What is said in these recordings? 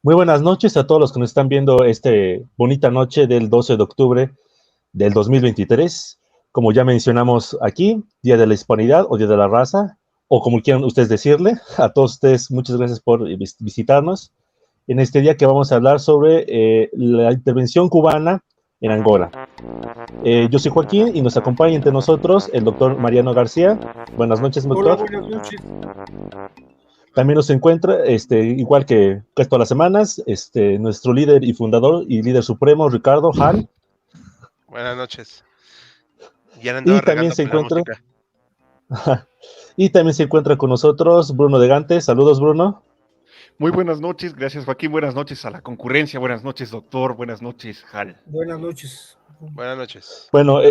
Muy buenas noches a todos los que nos están viendo esta bonita noche del 12 de octubre del 2023. Como ya mencionamos aquí, Día de la Hispanidad o Día de la Raza, o como quieran ustedes decirle, a todos ustedes muchas gracias por visitarnos en este día que vamos a hablar sobre la intervención cubana en Angola. Yo soy Joaquín y nos acompaña entre nosotros el doctor Mariano García. Buenas noches, doctor. Hola, buenas noches. También nos encuentra, igual que todas las semanas, nuestro líder y fundador y líder supremo, Ricardo Hall. Buenas noches. Y también se encuentra y también se encuentra con nosotros Bruno de Gante. Saludos, Bruno. Muy buenas noches, gracias Joaquín, buenas noches a la concurrencia, buenas noches doctor, buenas noches Hal. Buenas noches. Buenas noches. Bueno,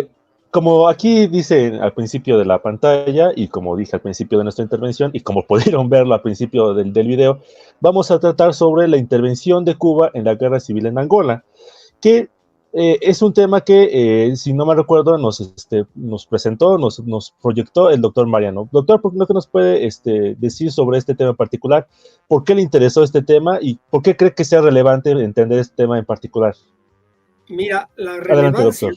como aquí dice al principio de la pantalla y como dije al principio de nuestra intervención y como pudieron verlo al principio del video, vamos a tratar sobre la intervención de Cuba en la guerra civil en Angola, que es un tema que, si no me recuerdo, nos presentó, nos proyectó el doctor Mariano. Doctor, ¿por qué no nos puede decir sobre este tema en particular? ¿Por qué le interesó este tema y por qué cree que sea relevante entender este tema en particular? Mira, la relevancia,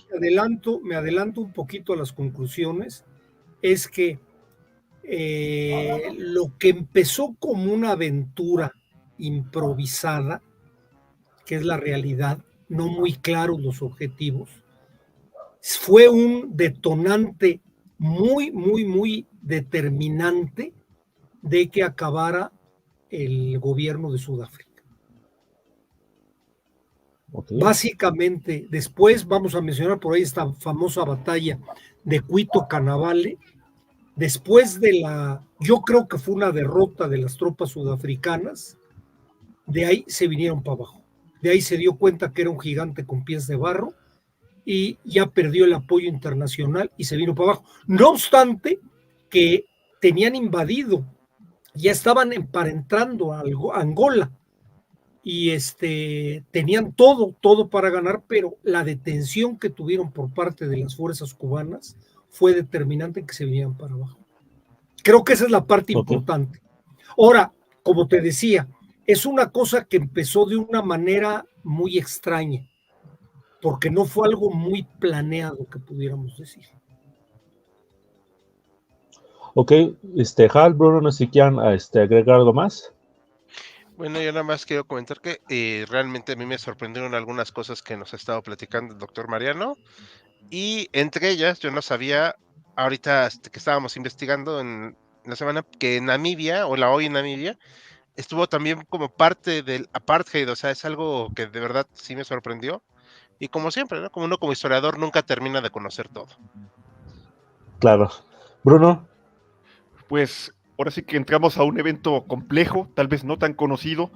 me adelanto un poquito a las conclusiones, es que lo que empezó como una aventura improvisada, que es la realidad, no muy claros los objetivos, fue un detonante muy determinante de que acabara el gobierno de Sudáfrica. Okay. Básicamente, después vamos a mencionar por ahí esta famosa batalla de Cuito Canavale. Después de yo creo que fue una derrota de las tropas sudafricanas, de ahí se vinieron para abajo. De ahí se dio cuenta que era un gigante con pies de barro y ya perdió el apoyo internacional y se vino para abajo. No obstante, que tenían invadido, ya estaban entrando a Angola y tenían todo para ganar, pero la detención que tuvieron por parte de las fuerzas cubanas fue determinante en que se vinieran para abajo. Creo que esa es la parte importante. Ahora, como te decía, es una cosa que empezó de una manera muy extraña, porque no fue algo muy planeado, que pudiéramos decir. Ok, Hal, Bruno, no sé si quieran agregar algo más. Bueno, yo nada más quiero comentar que realmente a mí me sorprendieron algunas cosas que nos ha estado platicando el doctor Mariano, y entre ellas yo no sabía, ahorita que estábamos investigando en la semana, que Namibia, o la hoy en Namibia, estuvo también como parte del apartheid, o sea, es algo que de verdad sí me sorprendió, y como siempre, ¿no? Como uno como historiador nunca termina de conocer todo. Claro. Bruno. Pues ahora sí que entramos a un evento complejo, tal vez no tan conocido,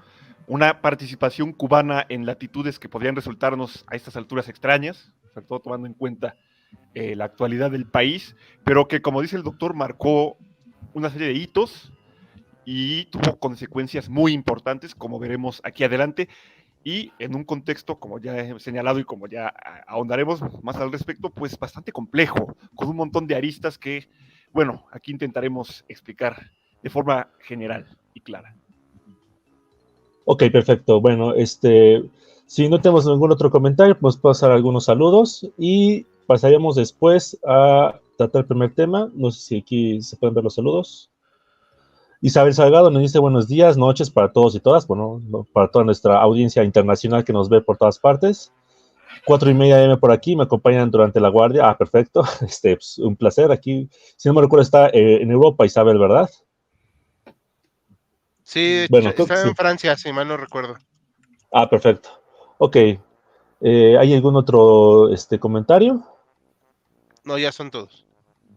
una participación cubana en latitudes que podrían resultarnos a estas alturas extrañas, sobre todo tomando en cuenta la actualidad del país, pero que, como dice el doctor, marcó una serie de hitos y tuvo consecuencias muy importantes, como veremos aquí adelante, y en un contexto, como ya he señalado y como ya ahondaremos más al respecto, pues bastante complejo, con un montón de aristas que, bueno, aquí intentaremos explicar de forma general y clara. Ok, perfecto. Bueno, si no tenemos ningún otro comentario, podemos pasar algunos saludos y pasaríamos después a tratar el primer tema. No sé si aquí se pueden ver los saludos. Isabel Salgado nos dice buenos días, noches para todos y todas, bueno, para toda nuestra audiencia internacional que nos ve por todas partes. 4:30 AM por aquí, me acompañan durante la guardia. Ah, perfecto. Pues, un placer aquí. Si no me recuerdo, está en Europa, Isabel, ¿verdad? Sí, bueno, está en Francia, si mal no recuerdo. Ah, perfecto. Ok. ¿Hay algún otro comentario? No, ya son todos.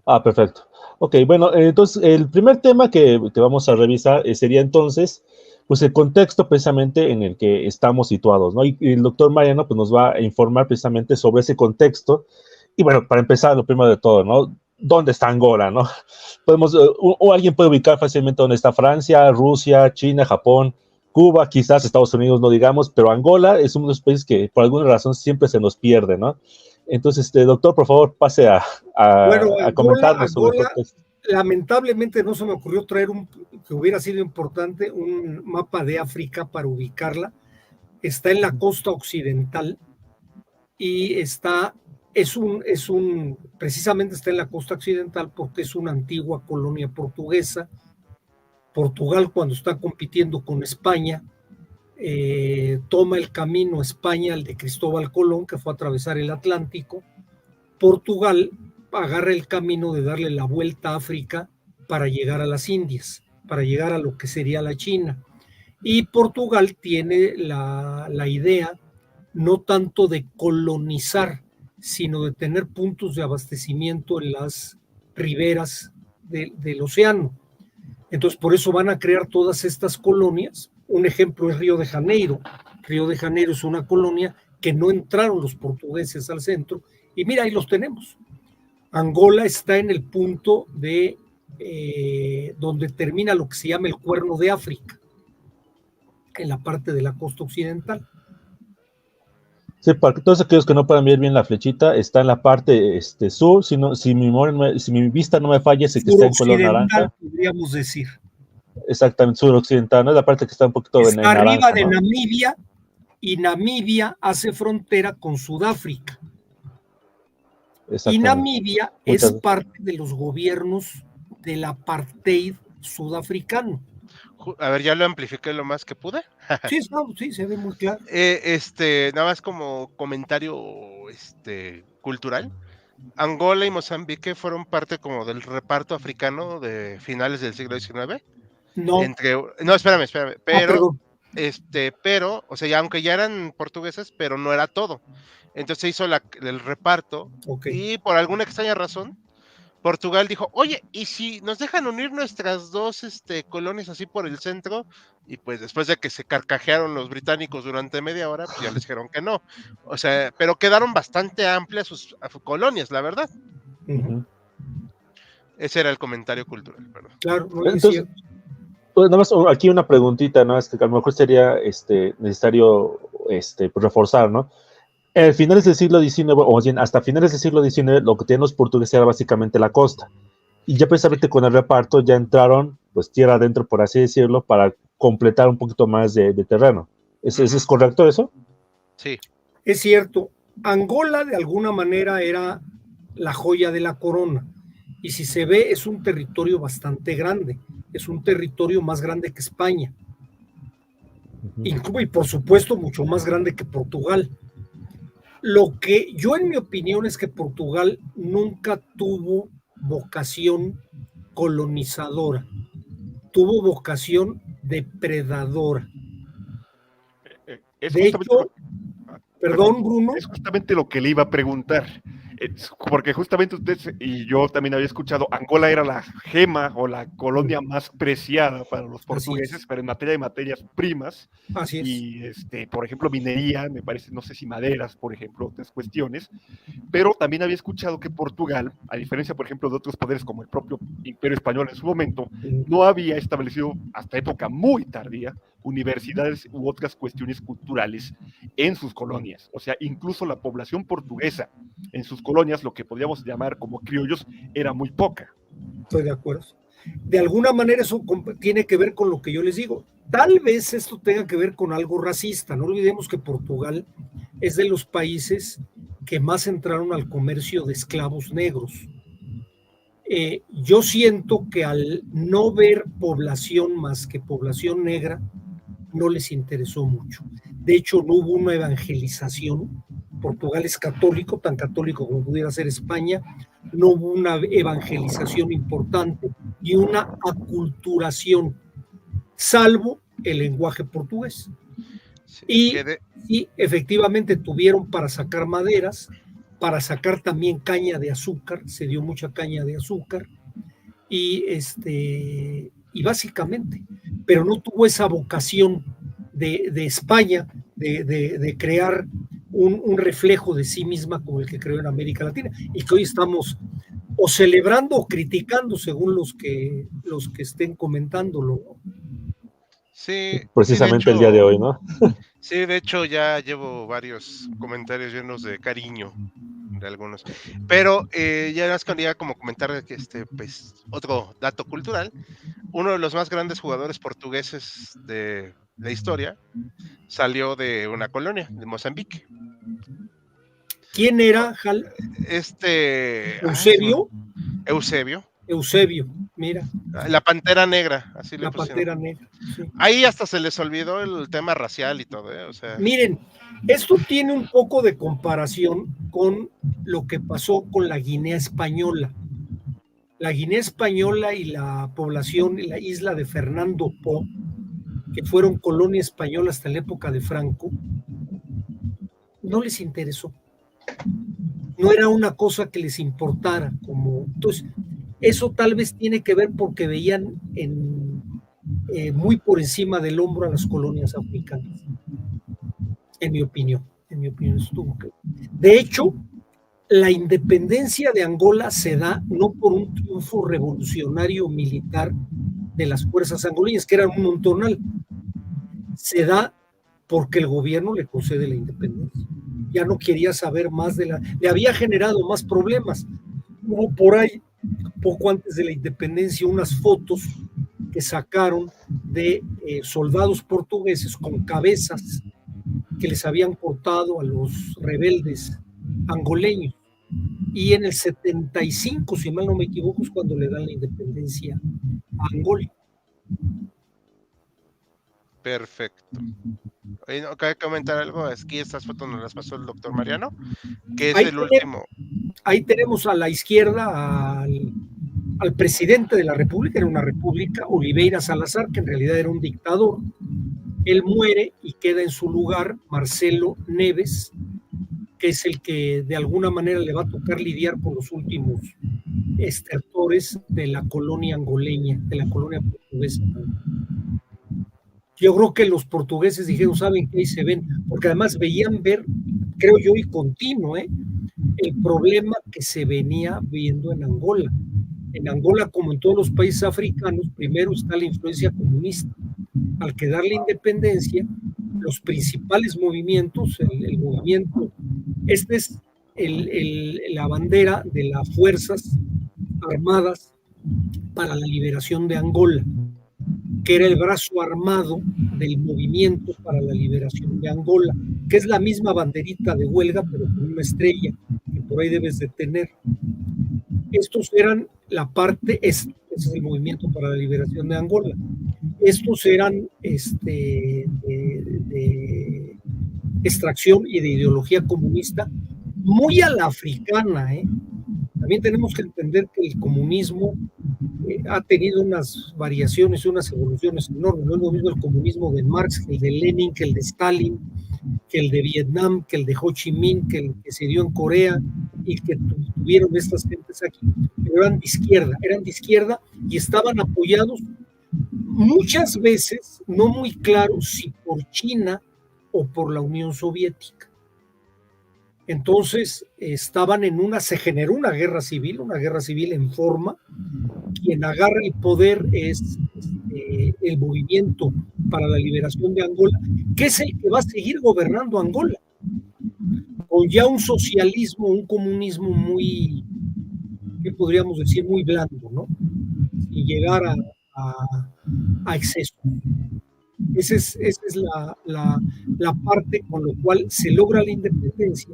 Ah, perfecto. Ok, bueno, entonces el primer tema que vamos a revisar sería entonces, pues el contexto precisamente en el que estamos situados, ¿no? Y el doctor Mariano pues nos va a informar precisamente sobre ese contexto. Y bueno, para empezar, lo primero de todo, ¿no? ¿Dónde está Angola, no? O alguien puede ubicar fácilmente dónde está Francia, Rusia, China, Japón, Cuba, quizás Estados Unidos, no digamos, pero Angola es uno de los países que por alguna razón siempre se nos pierde, ¿no? Entonces, doctor, por favor, pase a comentarnos sobre el contexto. Lamentablemente no se me ocurrió traer que hubiera sido importante un mapa de África para ubicarla, está en la costa occidental y precisamente está en la costa occidental porque es una antigua colonia portuguesa. Portugal, cuando está compitiendo con España, toma el camino a España, el de Cristóbal Colón, que fue a atravesar el Atlántico. Portugal agarra el camino de darle la vuelta a África para llegar a las Indias, para llegar a lo que sería la China. Y Portugal tiene la idea no tanto de colonizar, sino de tener puntos de abastecimiento en las riberas del océano. Entonces, por eso van a crear todas estas colonias. Un ejemplo es Río de Janeiro. Río de Janeiro es una colonia que no entraron los portugueses al centro. Y mira, ahí los tenemos. Angola está en el punto de donde termina lo que se llama el Cuerno de África, en la parte de la costa occidental. Sí, para todos aquellos que no puedan ver bien la flechita, está en la parte sur, si mi vista no me falla, sé que está en color naranja. Podríamos decir. Exactamente, suroccidental, ¿no? Es la parte que está un poquito está en naranja, arriba de ¿no? Namibia, y Namibia hace frontera con Sudáfrica. Y Namibia es parte de los gobiernos del apartheid sudafricano. A ver, ya lo amplifiqué lo más que pude. Sí, se ve muy claro. Nada más como comentario cultural. Angola y Mozambique fueron parte como del reparto africano de finales del siglo XIX. No. No, espérame. Pero, perdón. o sea, ya, aunque ya eran portugueses, pero no era todo. Entonces se hizo el reparto. Okay. Y por alguna extraña razón, Portugal dijo, oye, ¿y si nos dejan unir nuestras dos colonias así por el centro? Y pues después de que se carcajearon los británicos durante media hora, pues ya les dijeron que no. O sea, pero quedaron bastante amplias sus colonias, la verdad. Uh-huh. Ese era el comentario cultural, perdón. Claro, no es Entonces, cierto. Pues nada más aquí una preguntita, ¿no? Que a lo mejor sería necesario reforzar, ¿no? En finales del siglo XIX, o bien hasta finales del siglo XIX, lo que tenían los portugueses era básicamente la costa. Y ya precisamente con el reparto ya entraron, pues tierra adentro, por así decirlo, para completar un poquito más de terreno. ¿Es correcto eso? Sí. Es cierto. Angola de alguna manera era la joya de la corona. Y si se ve, es un territorio bastante grande. Es un territorio más grande que España. Y por supuesto mucho más grande que Portugal. Lo que yo en mi opinión es que Portugal nunca tuvo vocación colonizadora, tuvo vocación depredadora. De hecho, perdón, Bruno. Es justamente lo que le iba a preguntar. Porque justamente usted y yo también había escuchado, Angola era la gema o la colonia más preciada para los portugueses, pero en materia de materias primas. Así es. Y, por ejemplo, minería, me parece, no sé si maderas, por ejemplo, otras cuestiones. Pero también había escuchado que Portugal, a diferencia, por ejemplo, de otros poderes como el propio Imperio Español en su momento, no había establecido, hasta época muy tardía, universidades u otras cuestiones culturales en sus colonias. O sea, incluso la población portuguesa en sus colonias, lo que podríamos llamar como criollos, era muy poca. Estoy de acuerdo. De alguna manera eso tiene que ver con lo que yo les digo. Tal vez esto tenga que ver con algo racista. No olvidemos que Portugal es de los países que más entraron al comercio de esclavos negros. Yo siento que al no ver población más que población negra, no les interesó mucho. De hecho, no hubo una evangelización. Portugal es católico, tan católico como pudiera ser España. No hubo una evangelización importante y una aculturación, salvo el lenguaje portugués. Sí, y efectivamente tuvieron para sacar maderas, para sacar también caña de azúcar, se dio mucha caña de azúcar, y básicamente, pero no tuvo esa vocación de España de crear un reflejo de sí misma como el que creó en América Latina, y que hoy estamos o celebrando o criticando según los que estén comentándolo, ¿no? Sí, precisamente sí, el día de hoy, ¿no? Sí, de hecho ya llevo varios comentarios llenos de cariño de algunos, pero ya más quería como comentar que pues otro dato cultural. Uno de los más grandes jugadores portugueses de la historia, salió de una colonia, de Mozambique. ¿Quién era, Jal? Eusebio. Eusebio, mira. La Pantera Negra, así le La pusieron. Pantera Negra, sí. Ahí hasta se les olvidó el tema racial y todo, ¿eh? O sea... Miren, esto tiene un poco de comparación con lo que pasó con la Guinea Española. La Guinea Española y la población y la isla de Fernando Po, que fueron colonia española hasta la época de Franco, no les interesó. No era una cosa que les importara. Entonces, eso tal vez tiene que ver porque veían muy por encima del hombro a las colonias africanas. En mi opinión estuvo que... De hecho, la independencia de Angola se da no por un triunfo revolucionario militar de las fuerzas angoleñas, que eran un montonal, se da porque el gobierno le concede la independencia. Ya no quería saber más le había generado más problemas. Hubo por ahí, poco antes de la independencia, unas fotos que sacaron de soldados portugueses con cabezas que les habían cortado a los rebeldes angoleños. Y en el 75, si mal no me equivoco, es cuando le dan la independencia a Angola. Perfecto. ¿No cabe comentar algo? Es que estas fotos nos las pasó el doctor Mariano, que es el último. Ahí tenemos a la izquierda al presidente de la República, era una república, Oliveira Salazar, que en realidad era un dictador. Él muere y queda en su lugar Marcelo Neves, que es el que de alguna manera le va a tocar lidiar con los últimos estertores de la colonia angoleña, de la colonia portuguesa. Yo creo que los portugueses dijeron, ¿saben qué? Ahí se ven, porque además veían ver, creo yo, y continuo, el problema que se venía viendo en Angola. En Angola, como en todos los países africanos, primero está la influencia comunista. Al quedar la independencia, los principales movimientos, el movimiento, este es la bandera de las Fuerzas Armadas para la Liberación de Angola, que era el brazo armado del Movimiento para la Liberación de Angola, que es la misma banderita de huelga, pero con una estrella, que por ahí debes de tener. Estos eran la parte, ese es el Movimiento para la Liberación de Angola. Estos eran de extracción y de ideología comunista, muy a la africana. También tenemos que entender que el comunismo ha tenido unas variaciones, unas evoluciones enormes. No es lo mismo el comunismo de Marx que el de Lenin, que el de Stalin, que el de Vietnam, que el de Ho Chi Minh, que el que se dio en Corea y que tuvieron estas gentes aquí. Pero eran de izquierda y estaban apoyados muchas veces, no muy claro si por China o por la Unión Soviética. Entonces se generó una guerra civil en forma. Quien agarra el poder es el Movimiento para la Liberación de Angola, que es el que va a seguir gobernando Angola, con ya un socialismo, un comunismo muy, ¿qué podríamos decir? Muy blando, ¿no? Y llegar a exceso. Esa es la parte con la cual se logra la independencia.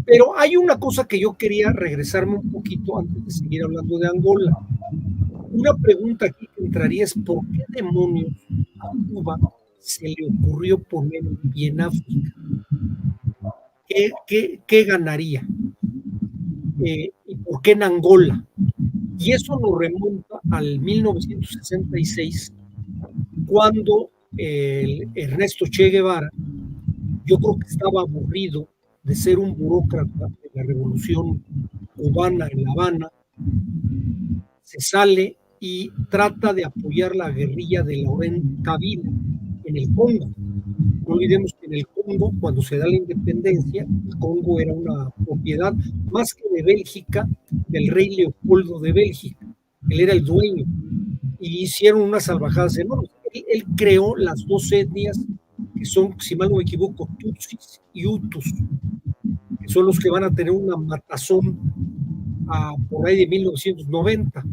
Pero hay una cosa que yo quería regresarme un poquito antes de seguir hablando de Angola. Una pregunta aquí que entraría es: ¿por qué demonios a Cuba se le ocurrió poner un pie en África? ¿Qué ganaría? ¿Y por qué en Angola? Y eso nos remonta al 1966, cuando Ernesto Che Guevara, yo creo que estaba aburrido de ser un burócrata de la revolución cubana en La Habana, se sale y trata de apoyar la guerrilla de Laurent Kabila en el Congo. No olvidemos que en el Congo, cuando se da la independencia, el Congo era una propiedad más que de Bélgica, del rey Leopoldo de Bélgica. Él era el dueño y hicieron unas salvajadas enormes. Él creó las dos etnias que son, si mal no me equivoco, Tutsis y Hutus, que son los que van a tener una matazón por ahí de 1990.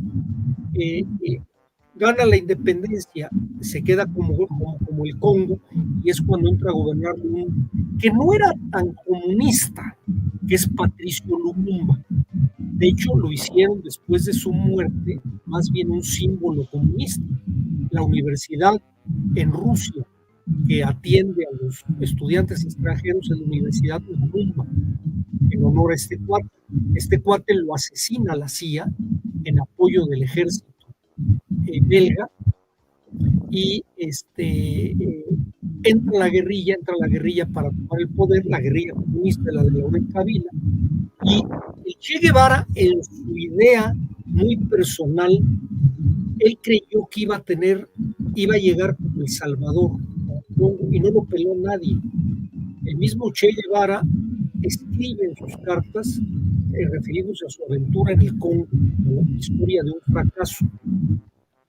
gana la independencia, se queda como el Congo, y es cuando entra a gobernar que no era tan comunista, que es Patricio Lumumba. De hecho, lo hicieron después de su muerte, más bien un símbolo comunista. La universidad en Rusia que atiende a los estudiantes extranjeros es la Universidad de Lumumba, en honor a este cuate. Este cuate lo asesina la CIA en apoyo del ejército belga, y entra la guerrilla para tomar el poder, la guerrilla comunista, la de Laurent Kabila, y el Che Guevara, en su idea muy personal, él creyó que iba a llegar como El Salvador, y no lo peló nadie. El mismo Che Guevara escribe en sus cartas, refiriéndose a su aventura en el Congo, como historia de un fracaso.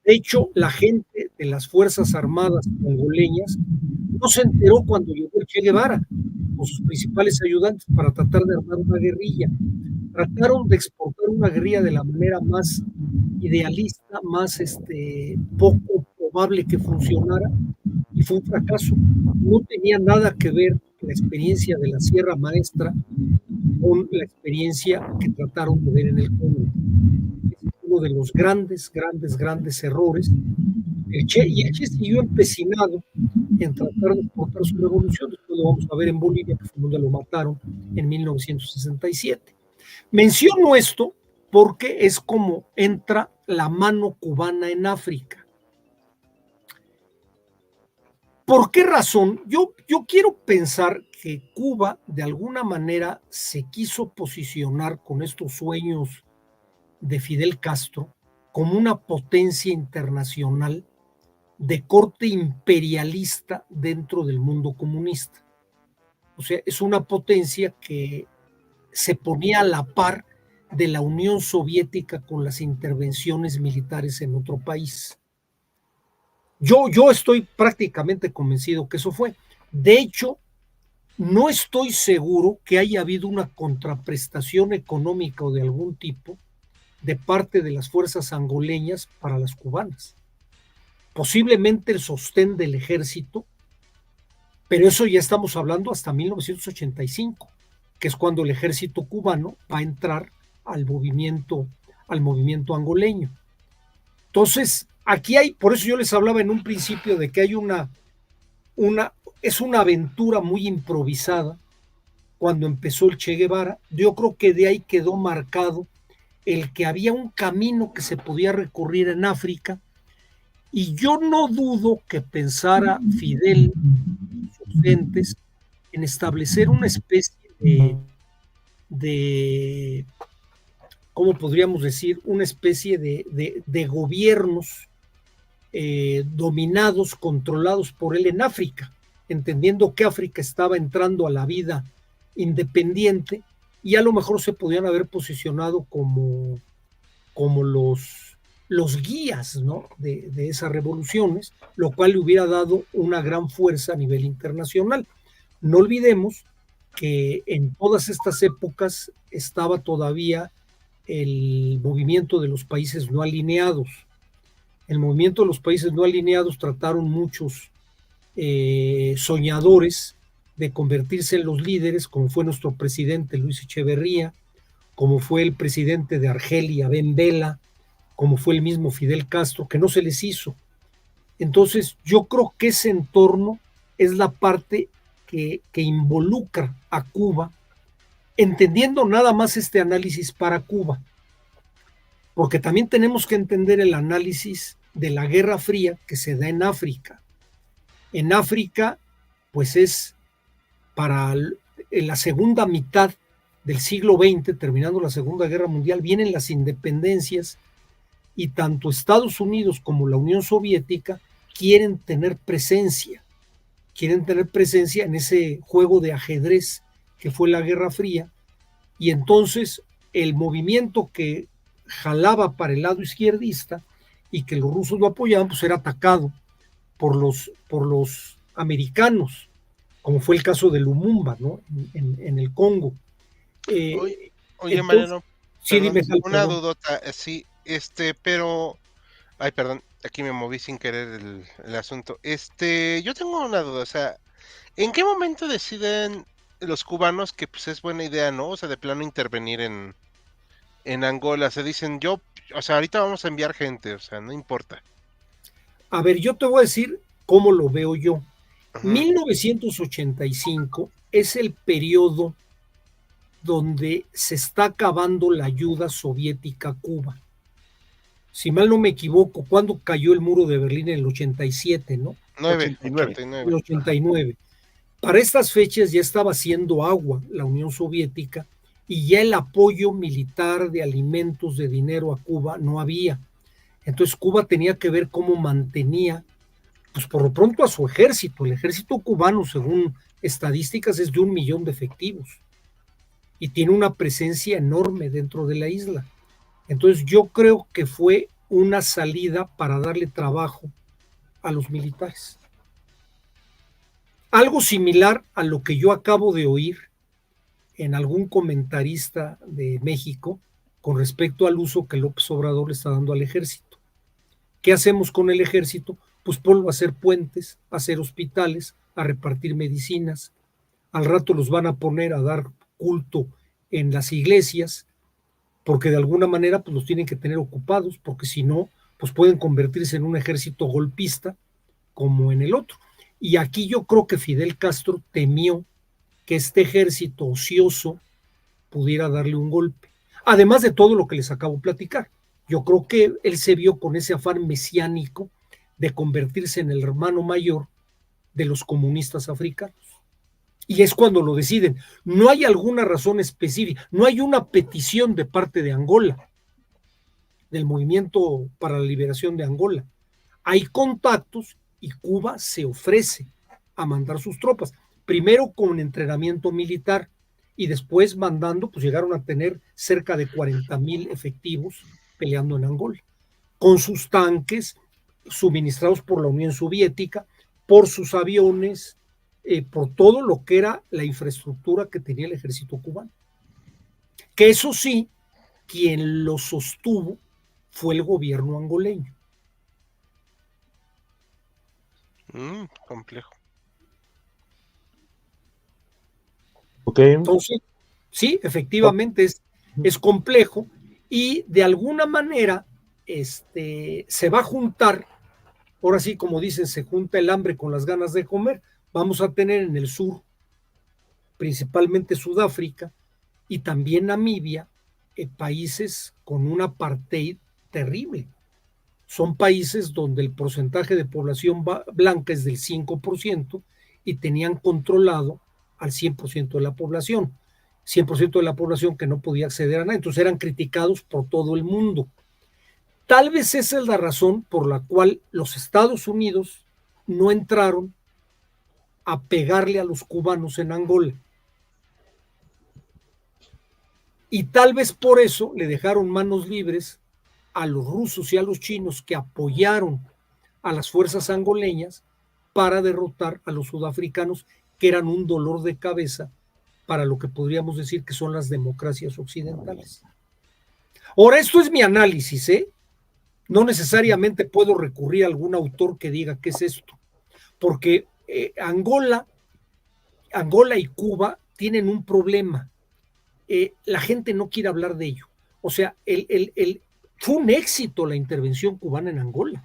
De hecho, la gente de las Fuerzas Armadas congoleñas no se enteró cuando llegó el Che Guevara con sus principales ayudantes para tratar de armar una guerrilla. Trataron de exportar una guerrilla de la manera más idealista, más poco probable que funcionara, y fue un fracaso. No tenía nada que ver la experiencia de la Sierra Maestra con la experiencia que trataron de ver en el Congo. Es uno de los grandes errores. El Che siguió empecinado en tratar de exportar su revolución. Después lo vamos a ver en Bolivia, que fue donde lo mataron en 1967. Menciono esto porque es como entra la mano cubana en África. ¿Por qué razón? Yo quiero pensar que Cuba de alguna manera se quiso posicionar con estos sueños de Fidel Castro como una potencia internacional de corte imperialista dentro del mundo comunista. O sea, es una potencia que se ponía a la par de la Unión Soviética con las intervenciones militares en otro país. Yo estoy prácticamente convencido que eso fue. De hecho, no estoy seguro que haya habido una contraprestación económica o de algún tipo de parte de las fuerzas angoleñas para las cubanas. Posiblemente el sostén del ejército, pero eso ya estamos hablando hasta 1985, que es cuando el ejército cubano va a entrar al movimiento angoleño. Entonces, aquí hay, por eso yo les hablaba en un principio de que hay es una aventura muy improvisada cuando empezó el Che Guevara. Yo creo que de ahí quedó marcado el que había un camino que se podía recorrer en África, y yo no dudo que pensara Fidel y sus gentes en establecer una especie de ¿cómo podríamos decir? Una especie de gobiernos dominados, controlados por él en África, entendiendo que África estaba entrando a la vida independiente, y a lo mejor se podían haber posicionado como los guías, ¿no?, de esas revoluciones, lo cual le hubiera dado una gran fuerza a nivel internacional. No olvidemos que en todas estas épocas estaba todavía el movimiento de los países no alineados. El movimiento de los países no alineados trataron muchos soñadores de convertirse en los líderes, como fue nuestro presidente Luis Echeverría, como fue el presidente de Argelia, Ben Bella, como fue el mismo Fidel Castro, que no se les hizo. Entonces, yo creo que ese entorno es la parte que involucra a Cuba, entendiendo nada más este análisis para Cuba, porque también tenemos que entender el análisis de la Guerra Fría que se da en África. En África, pues es para la segunda mitad del siglo XX, terminando la Segunda Guerra Mundial, vienen las independencias, y tanto Estados Unidos como la Unión Soviética quieren tener presencia en ese juego de ajedrez que fue la Guerra Fría, y entonces el movimiento que jalaba para el lado izquierdista y que los rusos lo apoyaban, pues era atacado por los americanos, como fue el caso de Lumumba, ¿no?, en el Congo. Oye, entonces, Mariano, sí, perdón, dime, una dudota, sí, pero, ay, perdón, aquí me moví sin querer el asunto. Yo tengo una duda, o sea, ¿en qué momento deciden los cubanos que pues es buena idea, ¿no? O sea, de plano intervenir en Angola. Se dicen, o sea, ahorita vamos a enviar gente, o sea, no importa. A ver, yo te voy a decir cómo lo veo yo. Ujú. 1985 es el periodo donde se está acabando la ayuda soviética a Cuba. Si mal no me equivoco, ¿cuándo cayó el muro de Berlín? En el 87, ¿no? 89. 89. El 89. Para estas fechas ya estaba haciendo agua la Unión Soviética y ya el apoyo militar de alimentos, de dinero a Cuba no había. Entonces Cuba tenía que ver cómo mantenía, pues por lo pronto, a su ejército. El ejército cubano, según estadísticas, es de 1 millón de efectivos y tiene una presencia enorme dentro de la isla. Entonces yo creo que fue una salida para darle trabajo a los militares. Algo similar a lo que yo acabo de oír en algún comentarista de México con respecto al uso que López Obrador le está dando al ejército. ¿Qué hacemos con el ejército? Pues ponlo a hacer puentes, a hacer hospitales, a repartir medicinas. Al rato los van a poner a dar culto en las iglesias, porque de alguna manera pues los tienen que tener ocupados, porque si no, pues pueden convertirse en un ejército golpista como en el otro. Y aquí yo creo que Fidel Castro temió que este ejército ocioso pudiera darle un golpe. Además de todo lo que les acabo de platicar. Yo creo que él se vio con ese afán mesiánico de convertirse en el hermano mayor de los comunistas africanos. Y es cuando lo deciden. No hay alguna razón específica, no hay una petición de parte de Angola, del Movimiento para la Liberación de Angola. Hay contactos y Cuba se ofrece a mandar sus tropas, primero con entrenamiento militar y después mandando, pues llegaron a tener cerca de 40,000 efectivos peleando en Angola, con sus tanques suministrados por la Unión Soviética, por sus aviones, por todo lo que era la infraestructura que tenía el ejército cubano. Que eso sí, quien lo sostuvo fue el gobierno angoleño. Complejo. Ok. Entonces, sí, efectivamente es complejo y de alguna manera se va a juntar, ahora sí, como dicen, se junta el hambre con las ganas de comer. Vamos a tener en el sur, principalmente Sudáfrica y también Namibia, países con un apartheid terrible. Son países donde el porcentaje de población blanca es del 5% y tenían controlado al 100% de la población. 100% de la población que no podía acceder a nada. Entonces eran criticados por todo el mundo. Tal vez esa es la razón por la cual los Estados Unidos no entraron a pegarle a los cubanos en Angola. Y tal vez por eso le dejaron manos libres a los rusos y a los chinos que apoyaron a las fuerzas angoleñas para derrotar a los sudafricanos, que eran un dolor de cabeza para lo que podríamos decir que son las democracias occidentales. Ahora, esto es mi análisis, ¿eh? No necesariamente puedo recurrir a algún autor que diga qué es esto, porque Angola y Cuba tienen un problema. La gente no quiere hablar de ello. O sea, fue un éxito la intervención cubana en Angola.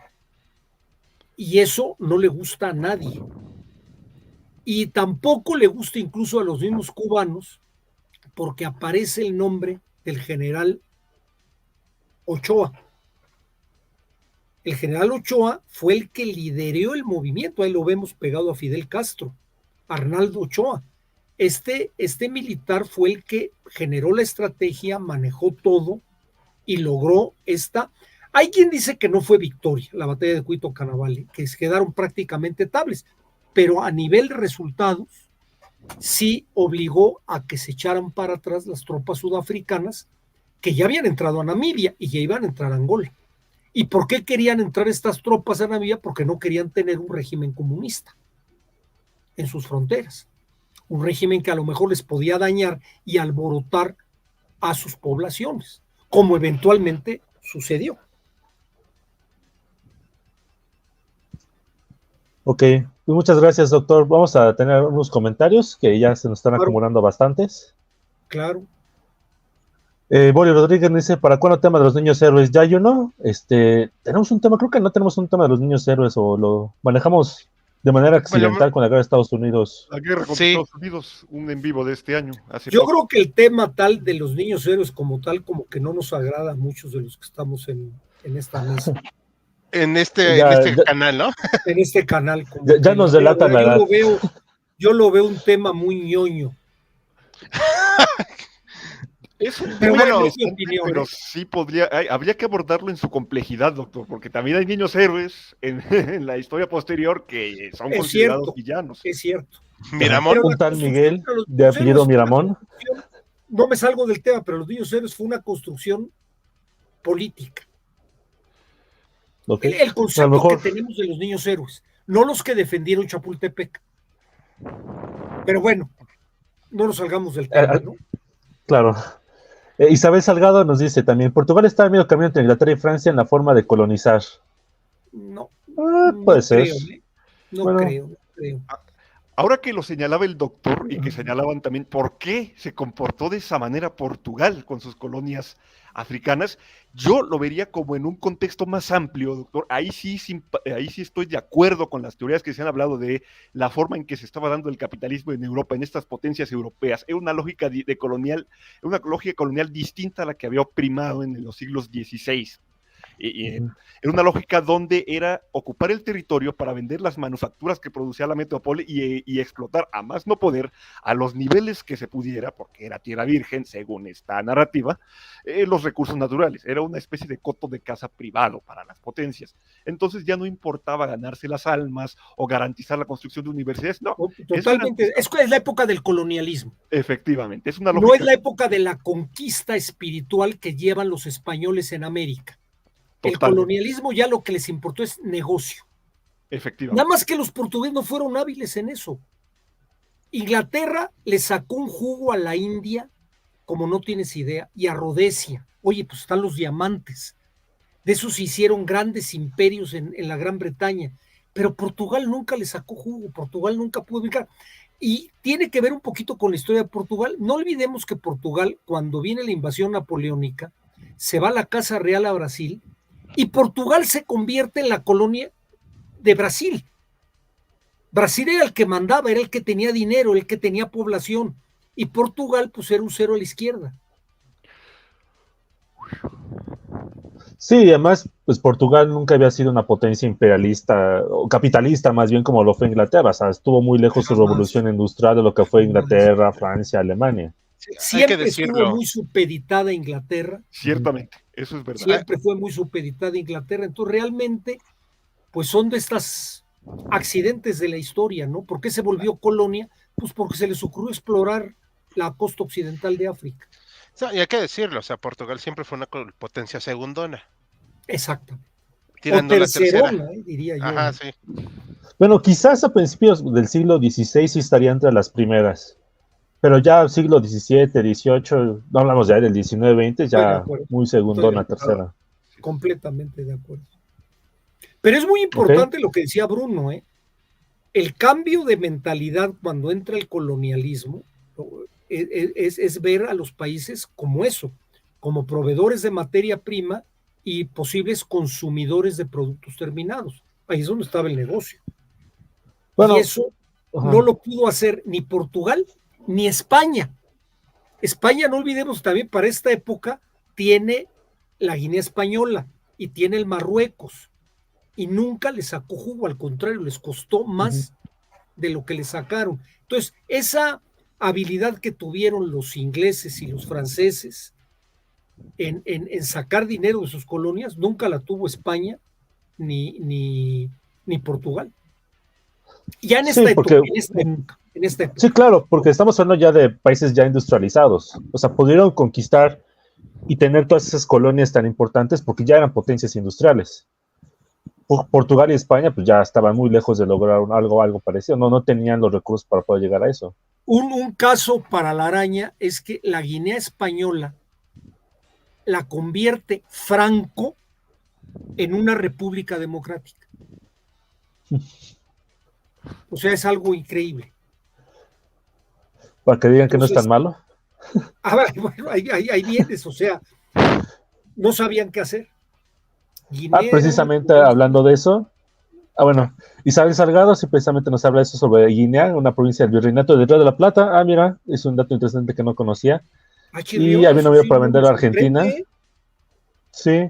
Y eso no le gusta a nadie. Y tampoco le gusta incluso a los mismos cubanos, porque aparece el nombre del general Ochoa. El general Ochoa fue el que lideró el movimiento, ahí lo vemos pegado a Fidel Castro, Arnaldo Ochoa. Este militar fue el que generó la estrategia, manejó todo y logró esta. Hay quien dice que no fue victoria la batalla de Cuito Canavale, que quedaron prácticamente estables, pero a nivel de resultados sí obligó a que se echaran para atrás las tropas sudafricanas que ya habían entrado a Namibia y ya iban a entrar a Angola. ¿Y por qué querían entrar estas tropas a Namibia? Porque no querían tener un régimen comunista en sus fronteras, un régimen que a lo mejor les podía dañar y alborotar a sus poblaciones, como eventualmente sucedió. Ok, pues muchas gracias, doctor. Vamos a tener unos comentarios que ya se nos están Claro. acumulando bastantes. Claro. Boris Rodríguez dice, ¿para cuándo el tema de los niños héroes? Ya yo no, tenemos un tema, creo que no tenemos un tema de los niños héroes o lo manejamos de manera accidental con la guerra de Estados Unidos. La guerra contra Estados Unidos, un en vivo de este año. Yo creo que el tema tal de los niños héroes como tal, como que no nos agrada a muchos de los que estamos en esta mesa. En este canal, ¿no? En este canal. Ya nos delatan la edad. Yo lo veo un tema muy ñoño. Es un pero tema bueno, pero sí habría que abordarlo en su complejidad, doctor, porque también hay niños héroes en la historia posterior que son considerados villanos. Es cierto. Miramón. Un tal Miguel, de apellido Miramón. No me salgo del tema, pero los niños héroes fue una construcción política. Okay. El concepto que tenemos de los niños héroes, no los que defendieron Chapultepec. Pero bueno, no nos salgamos del tema, ¿no? Claro. Isabel Salgado nos dice también, Portugal está medio camino entre Inglaterra y Francia en la forma de colonizar. No. Puede ser. No creo. Ahora que lo señalaba el doctor y que señalaban también por qué se comportó de esa manera Portugal con sus colonias africanas, yo lo vería como en un contexto más amplio, doctor. Ahí sí estoy de acuerdo con las teorías que se han hablado de la forma en que se estaba dando el capitalismo en Europa, en estas potencias europeas. Era una lógica una lógica colonial distinta a la que había primado en los siglos XVI. Era una lógica donde era ocupar el territorio para vender las manufacturas que producía la metrópoli y explotar a más no poder, a los niveles que se pudiera, porque era tierra virgen, según esta narrativa, los recursos naturales. Era una especie de coto de caza privado para las potencias. Entonces ya no importaba ganarse las almas o garantizar la construcción de universidades, no. Totalmente, es la época del colonialismo. Efectivamente, es una lógica. No es la época de la conquista espiritual que llevan los españoles en América. El colonialismo ya lo que les importó es negocio. Efectivamente. Nada más que los portugueses no fueron hábiles en eso. Inglaterra le sacó un jugo a la India, como no tienes idea, y a Rhodesia. Oye, pues están los diamantes. De esos se hicieron grandes imperios en la Gran Bretaña. Pero Portugal nunca le sacó jugo. Portugal nunca pudo ubicar. Y tiene que ver un poquito con la historia de Portugal. No olvidemos que Portugal, cuando viene la invasión napoleónica, se va a la Casa Real a Brasil, y Portugal se convierte en la colonia de Brasil. Brasil era el que mandaba, era el que tenía dinero, el que tenía población, y Portugal pues era un cero a la izquierda. Sí, además, pues Portugal nunca había sido una potencia imperialista, o capitalista más bien como lo fue Inglaterra, o sea, estuvo muy lejos su revolución industrial de lo que fue Inglaterra, Francia, Alemania. Siempre estuvo muy supeditada a Inglaterra. Ciertamente, eso es verdad. Siempre fue muy supeditada a Inglaterra. Entonces realmente, pues son de estas accidentes de la historia, ¿no? ¿Por qué se volvió colonia? Pues porque se les ocurrió explorar la costa occidental de África. Y hay que decirlo, o sea, Portugal siempre fue una potencia segundona. Exacto. Tirando o tercerona, la tercera. Diría yo. Ajá, sí. Bueno, quizás a principios del siglo XVI sí estaría entre las primeras. Pero ya siglo XVII, XVIII, no hablamos ya del XIX, XX, ya muy segundona, tercera. Completamente de acuerdo. Pero es muy importante lo que decía Bruno, ¿eh? El cambio de mentalidad cuando entra el colonialismo es ver a los países como eso, como proveedores de materia prima y posibles consumidores de productos terminados. Ahí es donde estaba el negocio. Bueno, y eso no lo pudo hacer ni Portugal ni España. España, no olvidemos también, para esta época tiene la Guinea Española y tiene el Marruecos, y nunca le sacó jugo, al contrario, les costó más de lo que le sacaron. Entonces, esa habilidad que tuvieron los ingleses y los franceses en sacar dinero de sus colonias, nunca la tuvo España ni Portugal. Ya en esta época. Sí, claro, porque estamos hablando ya de países ya industrializados. O sea, pudieron conquistar y tener todas esas colonias tan importantes porque ya eran potencias industriales. Portugal y España pues ya estaban muy lejos de lograr algo parecido. No tenían los recursos para poder llegar a eso. Un caso para la araña es que la Guinea Española la convierte Franco en una república democrática. O sea, es algo increíble. Para que digan que no es tan Entonces, malo. bueno, ahí vienes, o sea, no sabían qué hacer. Guinea era una Precisamente provincia. hablando de eso. Bueno, Isabel Salgado sí precisamente nos habla eso sobre Guinea, una provincia del Virreinato del Río de la Plata. Mira, es un dato interesante que no conocía. Y Chirrión, había eso novio sí para no me venderlo a sorprende, Argentina. ¿eh? Sí.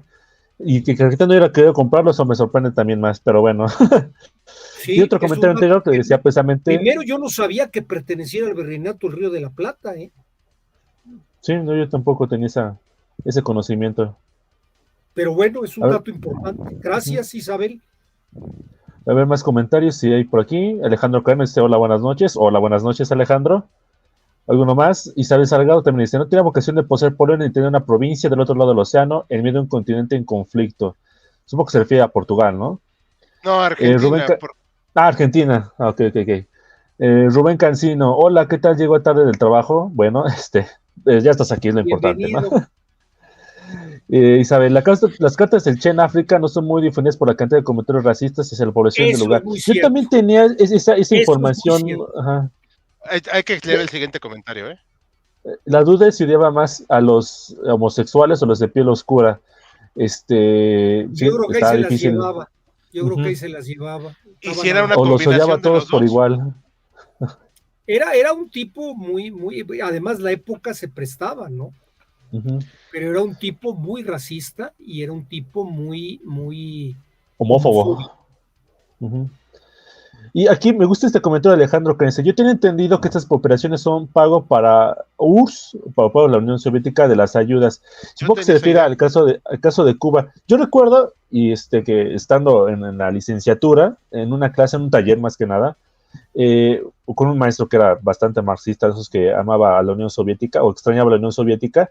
Y que ahorita no hubiera querido comprarlo, eso me sorprende también más, pero bueno. Y Sí, otro es un comentario dato anterior que que decía precisamente, primero yo no sabía que perteneciera al Virreinato del Río de la Plata, ¿eh? sí, no, yo tampoco tenía ese conocimiento. Pero bueno, es A un ver, dato importante. Gracias, Isabel. a ver más comentarios si hay por aquí. Alejandro Cano dice, hola, buenas noches. Hola, buenas noches, Alejandro. ¿Alguno más? Isabel Salgado también dice, no tiene vocación de poseer Polonia ni tener una provincia del otro lado del océano en medio de un continente en conflicto. Supongo que se refiere a Portugal, ¿no? No, Rubén Argentina. Argentina. Ok, ok, ok. Rubén Cancino, hola, ¿qué tal? Llegó tarde del trabajo. Bueno, ya estás aquí, es lo importante, ¿no? Bienvenido. Isabel, las cartas del Che en África no son muy difundidas por la cantidad de comentarios racistas hacia la población del Eso es lugar. muy Yo cierto. también tenía esa Eso es muy información. cierto. Ajá. Hay que leer el siguiente comentario, ¿eh? La duda es si odiaba más a los homosexuales o los de piel oscura. Yo Sí, creo que ahí estaba se las difícil. llevaba. Yo creo que Ujú. ahí se las llevaba. Y si Estaban era ahí. una O los odiaba a combinación de todos los por dos. igual. Era un tipo muy, además la época se prestaba, ¿no? Ujú. Pero era un tipo muy racista y era un tipo muy Homófobo. homofóbico. Ujú. Y aquí me gusta este comentario de Alejandro que dice, yo tengo entendido que estas operaciones son pago para URSS, para la Unión Soviética, de las ayudas. Yo Supongo que se tenía esa refiere idea. al caso de Cuba. Yo recuerdo, que estando en la licenciatura, en una clase, en un taller más que nada, con un maestro que era bastante marxista, esos que amaba a la Unión Soviética o extrañaba a la Unión Soviética,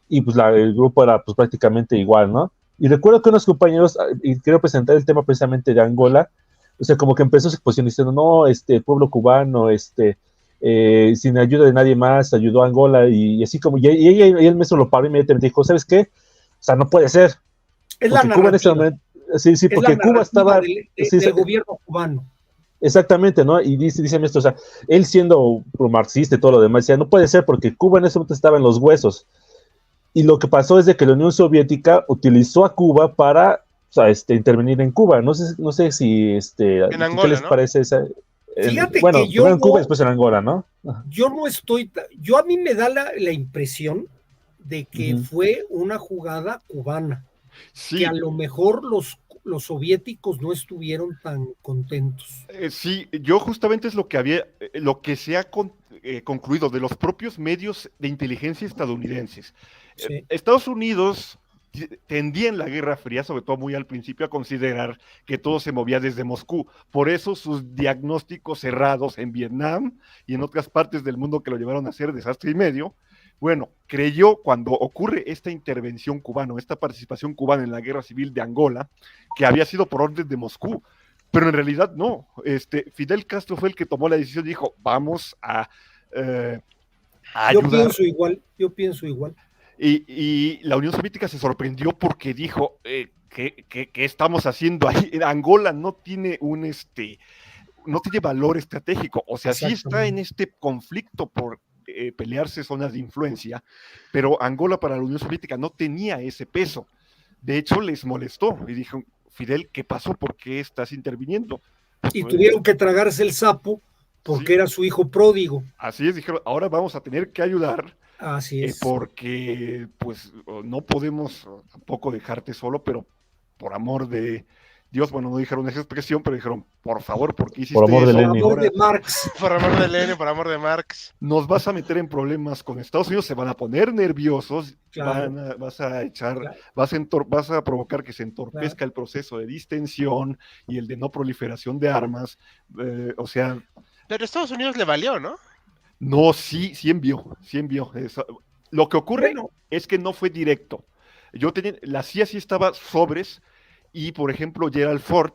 y pues el grupo era pues prácticamente igual, ¿no? Y recuerdo que unos compañeros, y quiero presentar el tema precisamente de Angola, o sea, como que empezó su exposición diciendo, no, el pueblo cubano, sin ayuda de nadie más, ayudó a Angola, y así como, y el maestro lo paró inmediatamente y dijo, ¿sabes qué? O sea, no puede ser, Es la porque Cuba en ese narrativa, momento, sí, es la porque Cuba narrativa estaba, sí, del gobierno cubano. exactamente, ¿no? Y dice el maestro, o sea, él siendo marxista y todo lo demás, decía, no puede ser porque Cuba en ese momento estaba en los huesos. Y lo que pasó es de que la Unión Soviética utilizó a Cuba para, o sea, intervenir en Cuba. No sé si, En ¿qué Angola, les ¿no? parece esa? Fíjate que Bueno, primero en Cuba y después en Angola, ¿no? yo a mí me da la impresión de que Uh-huh. fue una jugada cubana, que a Sí, lo mejor los soviéticos no estuvieron tan contentos. sí, yo justamente es lo que se ha concluido de los propios medios de inteligencia estadounidenses. Sí. Estados Unidos tendía en la Guerra Fría, sobre todo muy al principio, a considerar que todo se movía desde Moscú. Por eso sus diagnósticos cerrados en Vietnam y en otras partes del mundo que lo llevaron a hacer desastre y medio. Bueno, creyó cuando ocurre esta intervención cubana, esta participación cubana en la guerra civil de Angola, que había sido por orden de Moscú, pero en realidad no. Fidel Castro fue el que tomó la decisión y dijo, vamos a Yo ayudar. yo pienso igual. Y la Unión Soviética se sorprendió porque dijo, ¿qué estamos haciendo ahí? Angola no tiene no tiene valor estratégico, o sea, sí está en este conflicto por pelearse zonas de influencia, pero Angola para la Unión Soviética no tenía ese peso. De hecho, les molestó y dijo, Fidel, ¿qué pasó? ¿Por qué estás interviniendo? Y tuvieron que tragarse el sapo porque Sí, era su hijo pródigo. así es, dijeron, ahora vamos a tener que ayudar Así es. porque pues no podemos tampoco dejarte solo, pero por amor de Dios, bueno, no dijeron esa expresión, pero dijeron, por favor, ¿por qué hiciste Por amor de eso? Lenin. Por amor de Marx. Por amor de Lenin, por amor de Marx. Nos vas a meter en problemas con Estados Unidos, se van a poner nerviosos, Claro, vas a echar, claro. vas a provocar que se entorpezca el proceso de distensión y el de no proliferación de armas, o sea... Pero Estados Unidos le valió, ¿no? No, sí envió. Lo que ocurre Bueno, es que no fue directo. La CIA sí estaba sobres y, por ejemplo, Gerald Ford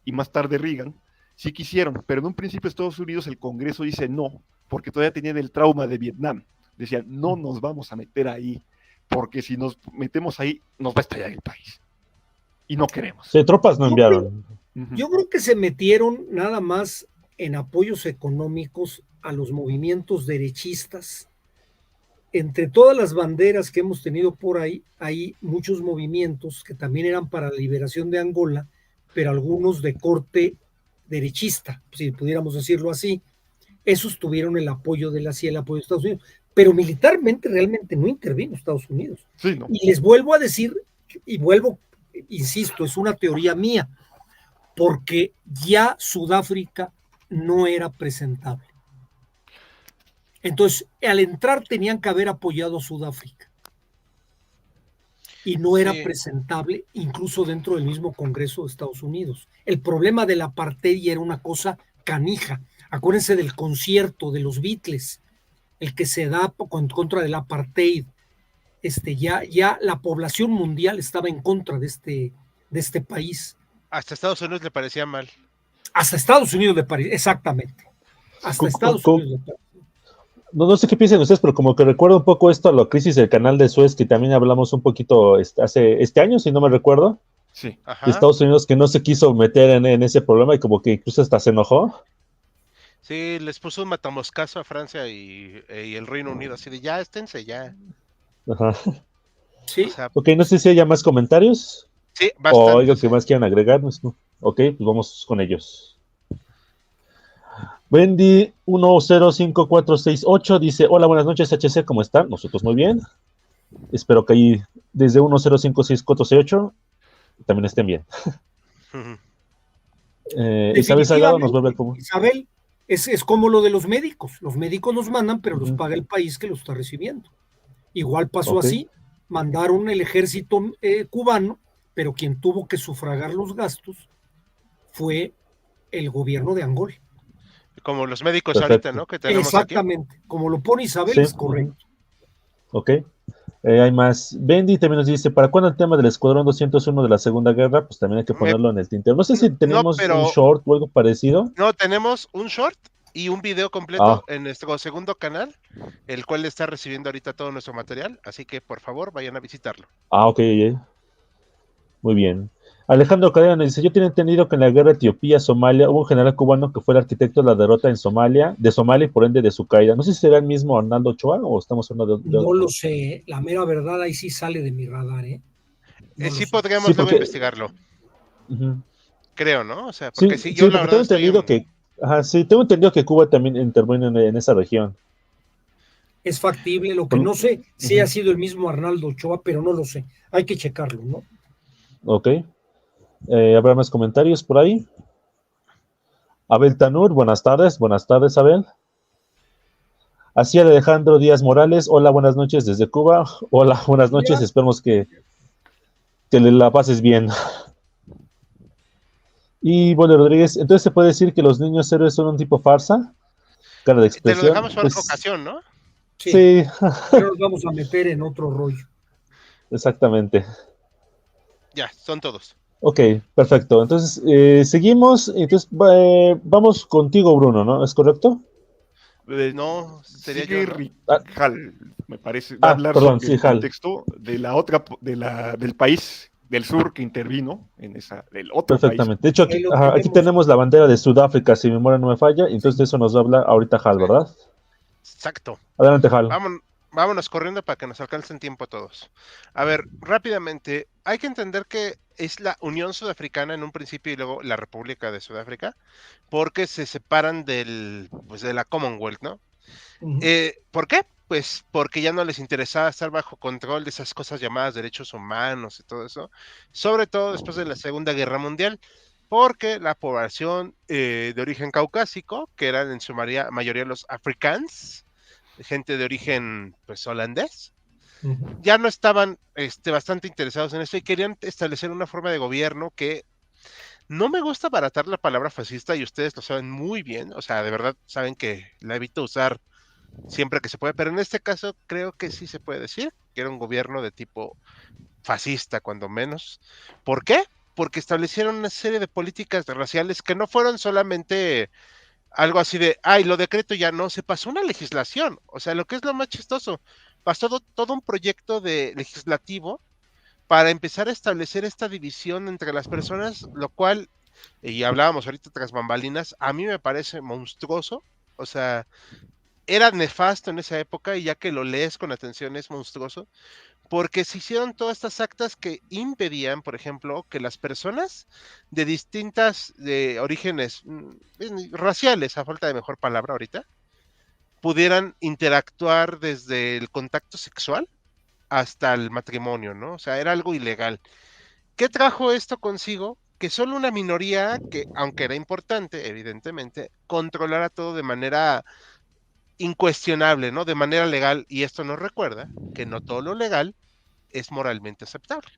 y más tarde Reagan sí quisieron, pero en un principio Estados Unidos, el Congreso dice no, porque todavía tenían el trauma de Vietnam. Decían, no nos vamos a meter ahí, porque si nos metemos ahí, nos va a estallar el país. Y no queremos. Sí, tropas no enviaron. yo creo que se metieron nada más en apoyos económicos a los movimientos derechistas. Entre todas las banderas que hemos tenido por ahí, hay muchos movimientos que también eran para la liberación de Angola, pero algunos de corte derechista, si pudiéramos decirlo así. Esos tuvieron el apoyo de la CIA, el apoyo de Estados Unidos, pero militarmente realmente no intervino Estados Unidos. Sí, ¿no? Y les vuelvo a decir, insisto, es una teoría mía, porque ya Sudáfrica no era presentable. Entonces, al entrar tenían que haber apoyado a Sudáfrica. Y no era presentable, incluso dentro del mismo Congreso de Estados Unidos. El problema del apartheid era una cosa canija. Acuérdense del concierto de los Beatles, el que se da contra del apartheid. Ya la población mundial estaba en contra de este país. Hasta Estados Unidos le parecía mal. Hasta Estados Unidos le parecía, exactamente. Hasta Estados Unidos le parecía. No sé qué piensan ustedes, pero como que recuerdo un poco esto a la crisis del canal de Suez, que también hablamos un poquito hace este año, si no me recuerdo. Sí. Ajá. De Estados Unidos que no se quiso meter en ese problema y como que incluso hasta se enojó. Sí, les puso un matamoscazo a Francia y el Reino Unido, así de ya, esténse ya. Ajá. Sí. O sea, Ok, no sé si haya más comentarios. sí, O bastante. algo que más quieran agregarnos. ¿No? Ok, pues vamos con ellos. Wendy 105468 dice: Hola, buenas noches, HC, ¿cómo están? Nosotros muy bien. Espero que ahí desde 105648 también estén bien. Isabel Salgado nos vuelve a como. Isabel, es como lo de los médicos. Los médicos los mandan, pero los paga el país que los está recibiendo. Igual pasó así. Mandaron el ejército cubano, pero quien tuvo que sufragar los gastos fue el gobierno de Angola. Como los médicos Perfecto. ahorita, ¿no? Que tenemos exactamente, aquí. Como lo pone Isabel, sí, es correcto. Ok. Hay más. Bendy también nos dice: ¿para cuándo el tema del Escuadrón 201 de la Segunda Guerra? Pues también hay que ponerlo en el tintero. No sé si tenemos un short o algo parecido. No, tenemos un short y un video completo en nuestro segundo canal, el cual está recibiendo ahorita todo nuestro material, así que por favor vayan a visitarlo. Ok. Muy bien. Alejandro Cadena nos dice: yo tenía entendido que en la guerra Etiopía-Somalia hubo un general cubano que fue el arquitecto de la derrota de Somalia y por ende de su caída. No sé si será el mismo Arnaldo Ochoa o estamos hablando de No lo sé, la mera verdad ahí sí sale de mi radar, No sí podríamos luego investigarlo. Creo, ¿no? O sea, porque sí, yo la verdad tengo entendido que Cuba también intervino en esa región. Es factible, lo que no sé si ha sido el mismo Arnaldo Ochoa, pero no lo sé. Hay que checarlo, ¿no? Ok. ¿Habrá más comentarios por ahí? Abel Tanur, buenas tardes, Abel. Así Alejandro Díaz Morales, hola, buenas noches desde Cuba. Hola, buenas noches, esperemos que la pases bien. Y bueno, Rodríguez, entonces se puede decir que los niños héroes son un tipo farsa. Cara de expresión. Te lo dejamos para otra ocasión, ¿no? Sí. Pero nos vamos a meter en otro rollo. Exactamente. Ya, son todos. Ok, perfecto. Entonces, seguimos. Entonces, vamos contigo, Bruno, ¿no? ¿Es correcto? No, sería sigue yo, ¿no? Hal, me parece. Va a hablar sobre el contexto de la otra, del país del sur que intervino en del otro Perfectamente. país. De hecho, aquí tenemos la bandera de Sudáfrica, si mi memoria no me falla, y entonces de eso nos habla ahorita Hal, ¿verdad? Exacto. Adelante, Hal. Vámonos corriendo para que nos alcancen tiempo a todos. A ver, rápidamente, hay que entender que es la Unión Sudafricana en un principio y luego la República de Sudáfrica, porque se separan de la Commonwealth, ¿no? ¿Por qué? Pues porque ya no les interesaba estar bajo control de esas cosas llamadas derechos humanos y todo eso, sobre todo después de la Segunda Guerra Mundial, porque la población de origen caucásico, que eran en su mayoría los afrikaans, gente de origen pues holandés, ya no estaban bastante interesados en eso y querían establecer una forma de gobierno que no me gusta abaratar la palabra fascista y ustedes lo saben muy bien, o sea, de verdad saben que la evito usar siempre que se puede, pero en este caso creo que sí se puede decir que era un gobierno de tipo fascista, cuando menos. ¿Por qué? Porque establecieron una serie de políticas raciales que no fueron solamente algo así de, lo decreto ya no, se pasó una legislación, o sea, lo que es lo más chistoso, pasó todo un proyecto de legislativo para empezar a establecer esta división entre las personas, lo cual y hablábamos ahorita tras bambalinas, a mí me parece monstruoso, o sea, era nefasto en esa época y ya que lo lees con atención es monstruoso, porque se hicieron todas estas actas que impedían, por ejemplo, que las personas de distintas de orígenes raciales, a falta de mejor palabra ahorita, pudieran interactuar desde el contacto sexual hasta el matrimonio, ¿no? O sea, era algo ilegal. ¿Qué trajo esto consigo? Que solo una minoría, que aunque era importante, evidentemente, controlara todo de manera incuestionable, ¿no? De manera legal, y esto nos recuerda que no todo lo legal es moralmente aceptable,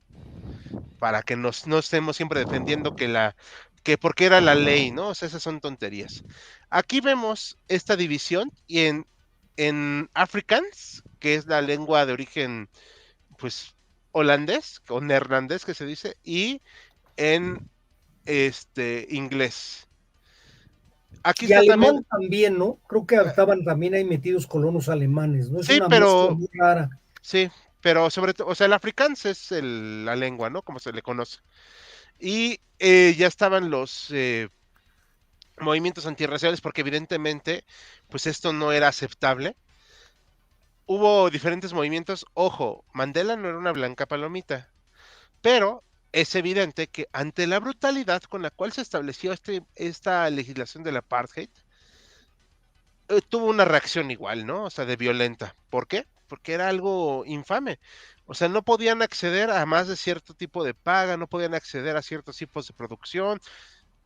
para que no estemos siempre defendiendo que porque era la ley, ¿no? O sea, esas son tonterías. Aquí vemos esta división y en Afrikaans, que es la lengua de origen, pues, holandés o neerlandés que se dice, y en inglés. Aquí Y está también, alemán también, ¿no? Creo que estaban también ahí metidos colonos alemanes, ¿no? Es sí, una mezcla pero muy rara. sí, pero sobre todo, o sea, el afrikaans es la lengua, ¿no? Como se le conoce. Y ya estaban los movimientos antirraciales porque evidentemente, pues esto no era aceptable. Hubo diferentes movimientos. Ojo, Mandela no era una blanca palomita, pero es evidente que ante la brutalidad con la cual se estableció esta legislación del apartheid, tuvo una reacción igual, ¿no? O sea, de violenta. ¿Por qué? Porque era algo infame. O sea, no podían acceder a más de cierto tipo de paga, no podían acceder a ciertos tipos de producción.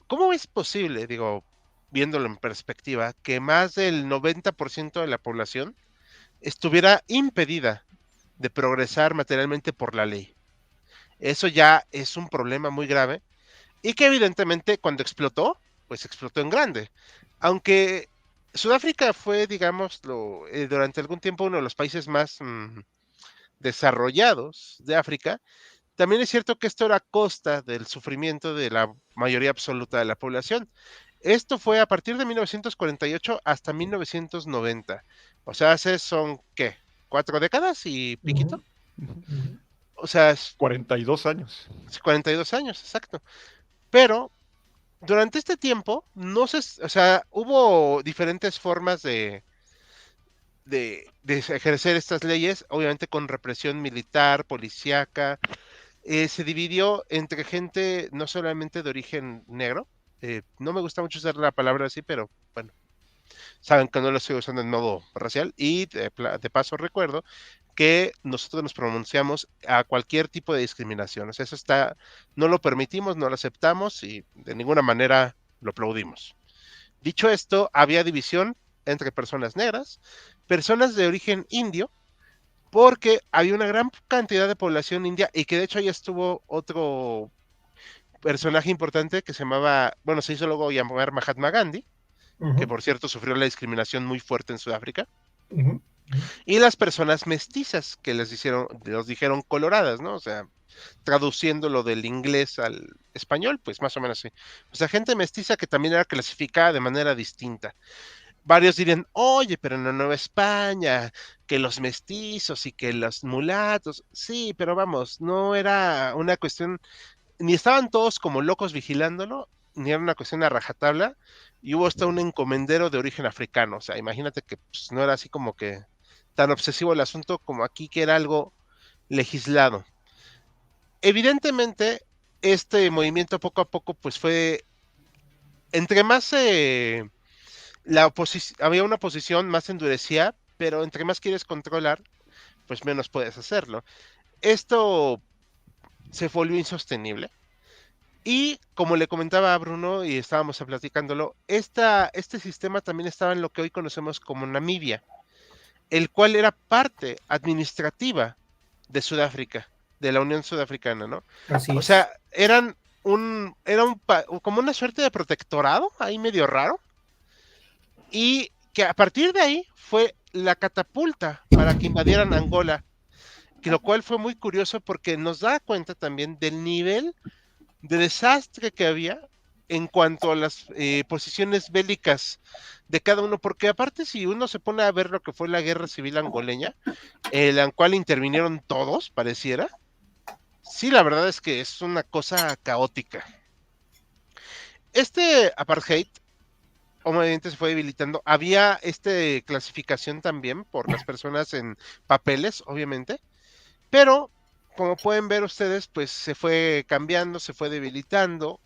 ¿Cómo es posible, digo, viéndolo en perspectiva, que más del 90% de la población estuviera impedida de progresar materialmente por la ley? Eso ya es un problema muy grave y que evidentemente cuando explotó, pues explotó en grande. Aunque Sudáfrica fue, digámoslo, durante algún tiempo uno de los países más desarrollados de África, también es cierto que esto era a costa del sufrimiento de la mayoría absoluta de la población. Esto fue a partir de 1948 hasta 1990. O sea, son, ¿qué? 4 décadas y piquito. Ujú. O sea, es 42 años. 42 años, exacto. Pero durante este tiempo, no sé, o sea, hubo diferentes formas de ejercer estas leyes, obviamente con represión militar, policíaca. Se dividió entre gente no solamente de origen negro, no me gusta mucho usar la palabra así, pero bueno, saben que no lo estoy usando en modo racial, y de paso recuerdo que nosotros nos pronunciamos a cualquier tipo de discriminación, o sea, eso está, no lo permitimos, no lo aceptamos y de ninguna manera lo aplaudimos. Dicho esto, había división entre personas negras, personas de origen indio, porque había una gran cantidad de población india y que de hecho ahí estuvo otro personaje importante que se llamaba, bueno, se hizo luego llamar Mahatma Gandhi, que Ujú, por cierto sufrió la discriminación muy fuerte en Sudáfrica, ujú. y las personas mestizas que los dijeron coloradas, ¿no? O sea, traduciéndolo del inglés al español, pues más o menos así. O sea, gente mestiza que también era clasificada de manera distinta. Varios dirían, oye, pero en la Nueva España, que los mestizos y que los mulatos, sí, pero vamos, no era una cuestión, ni estaban todos como locos vigilándolo, ni era una cuestión a rajatabla, y hubo hasta un encomendero de origen africano, o sea, imagínate que pues, no era así como que tan obsesivo el asunto como aquí, que era algo legislado. Evidentemente, este movimiento poco a poco, pues fue, entre más había una posición más endurecida, pero entre más quieres controlar, pues menos puedes hacerlo. Esto se volvió insostenible. Y como le comentaba a Bruno y estábamos platicándolo, este sistema también estaba en lo que hoy conocemos como Namibia, el cual era parte administrativa de Sudáfrica, de la Unión Sudafricana, ¿no? Así O es. sea, como una suerte de protectorado, ahí medio raro, y que a partir de ahí fue la catapulta para que invadieran Angola, que lo cual fue muy curioso porque nos da cuenta también del nivel de desastre que había en cuanto a las posiciones bélicas de cada uno, porque aparte si uno se pone a ver lo que fue la guerra civil angoleña, en la cual intervinieron todos, pareciera, sí, la verdad es que es una cosa caótica. este apartheid obviamente se fue debilitando. Había clasificación también por las personas en papeles, obviamente, pero como pueden ver ustedes, pues se fue cambiando, se fue debilitando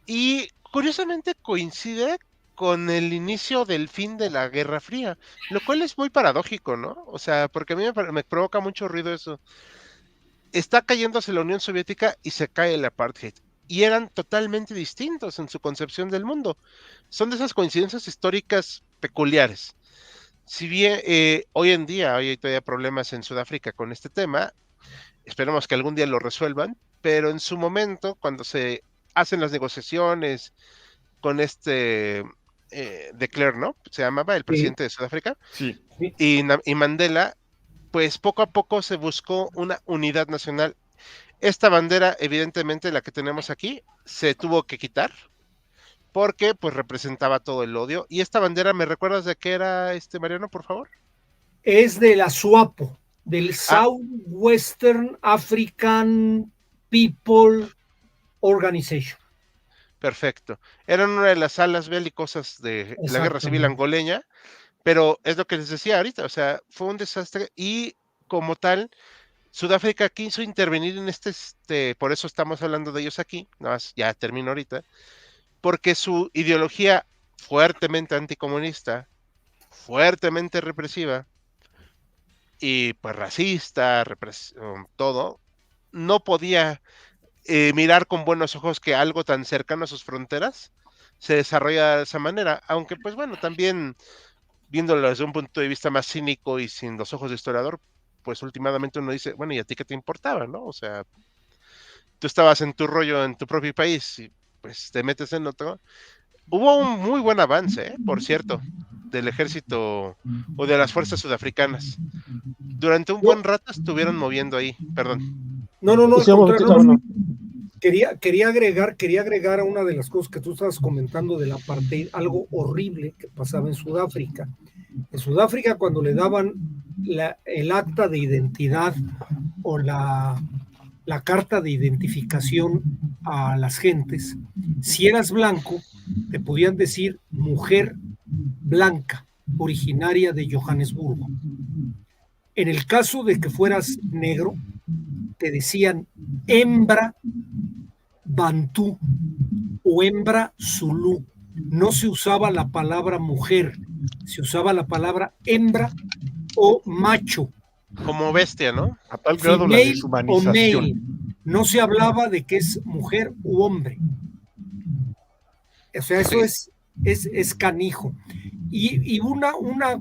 y curiosamente coincide con el inicio del fin de la Guerra Fría, lo cual es muy paradójico, ¿no? O sea, porque a mí me provoca mucho ruido eso. Está cayéndose la Unión Soviética y se cae el apartheid. Y eran totalmente distintos en su concepción del mundo. Son de esas coincidencias históricas peculiares. Si bien hoy en día hay todavía problemas en Sudáfrica con este tema, esperemos que algún día lo resuelvan, pero en su momento, cuando se hacen las negociaciones con de Klerk, ¿no? Se llamaba el presidente de Sudáfrica, Sí. y Mandela, pues poco a poco se buscó una unidad nacional. Esta bandera, evidentemente, la que tenemos aquí, se tuvo que quitar porque pues representaba todo el odio. Y esta bandera, ¿me recuerdas de qué era, Mariano, por favor? Es de la SWAPO, del Southwestern African People Organization. Perfecto. Eran una de las alas belicosas de la Guerra Civil Angoleña, pero es lo que les decía ahorita, o sea, fue un desastre y como tal, Sudáfrica quiso intervenir en por eso estamos hablando de ellos aquí, nada más, ya termino ahorita, porque su ideología fuertemente anticomunista, fuertemente represiva y pues racista, todo, no podía mirar con buenos ojos que algo tan cercano a sus fronteras se desarrolla de esa manera, aunque pues bueno, también viéndolo desde un punto de vista más cínico y sin los ojos de historiador, pues últimamente uno dice, bueno, ¿y a ti qué te importaba, no? O sea, tú estabas en tu rollo en tu propio país y pues te metes en otro. Hubo un muy buen avance, por cierto, del ejército o de las fuerzas sudafricanas. Durante un buen rato estuvieron moviendo ahí, perdón. No, al Sí, contrario, no. Quería agregar a una de las cosas que tú estabas comentando del apartheid, algo horrible que pasaba en Sudáfrica. En Sudáfrica, cuando le daban el acta de identidad o la carta de identificación a las gentes, si eras blanco, te podían decir mujer blanca, originaria de Johannesburgo. En el caso de que fueras negro, te decían hembra bantú o hembra zulú. No se usaba la palabra mujer, se usaba la palabra hembra o macho. Como bestia, ¿no? A tal grado la deshumanización. O male. No se hablaba de que es mujer u hombre. O sea, eso es canijo. Y una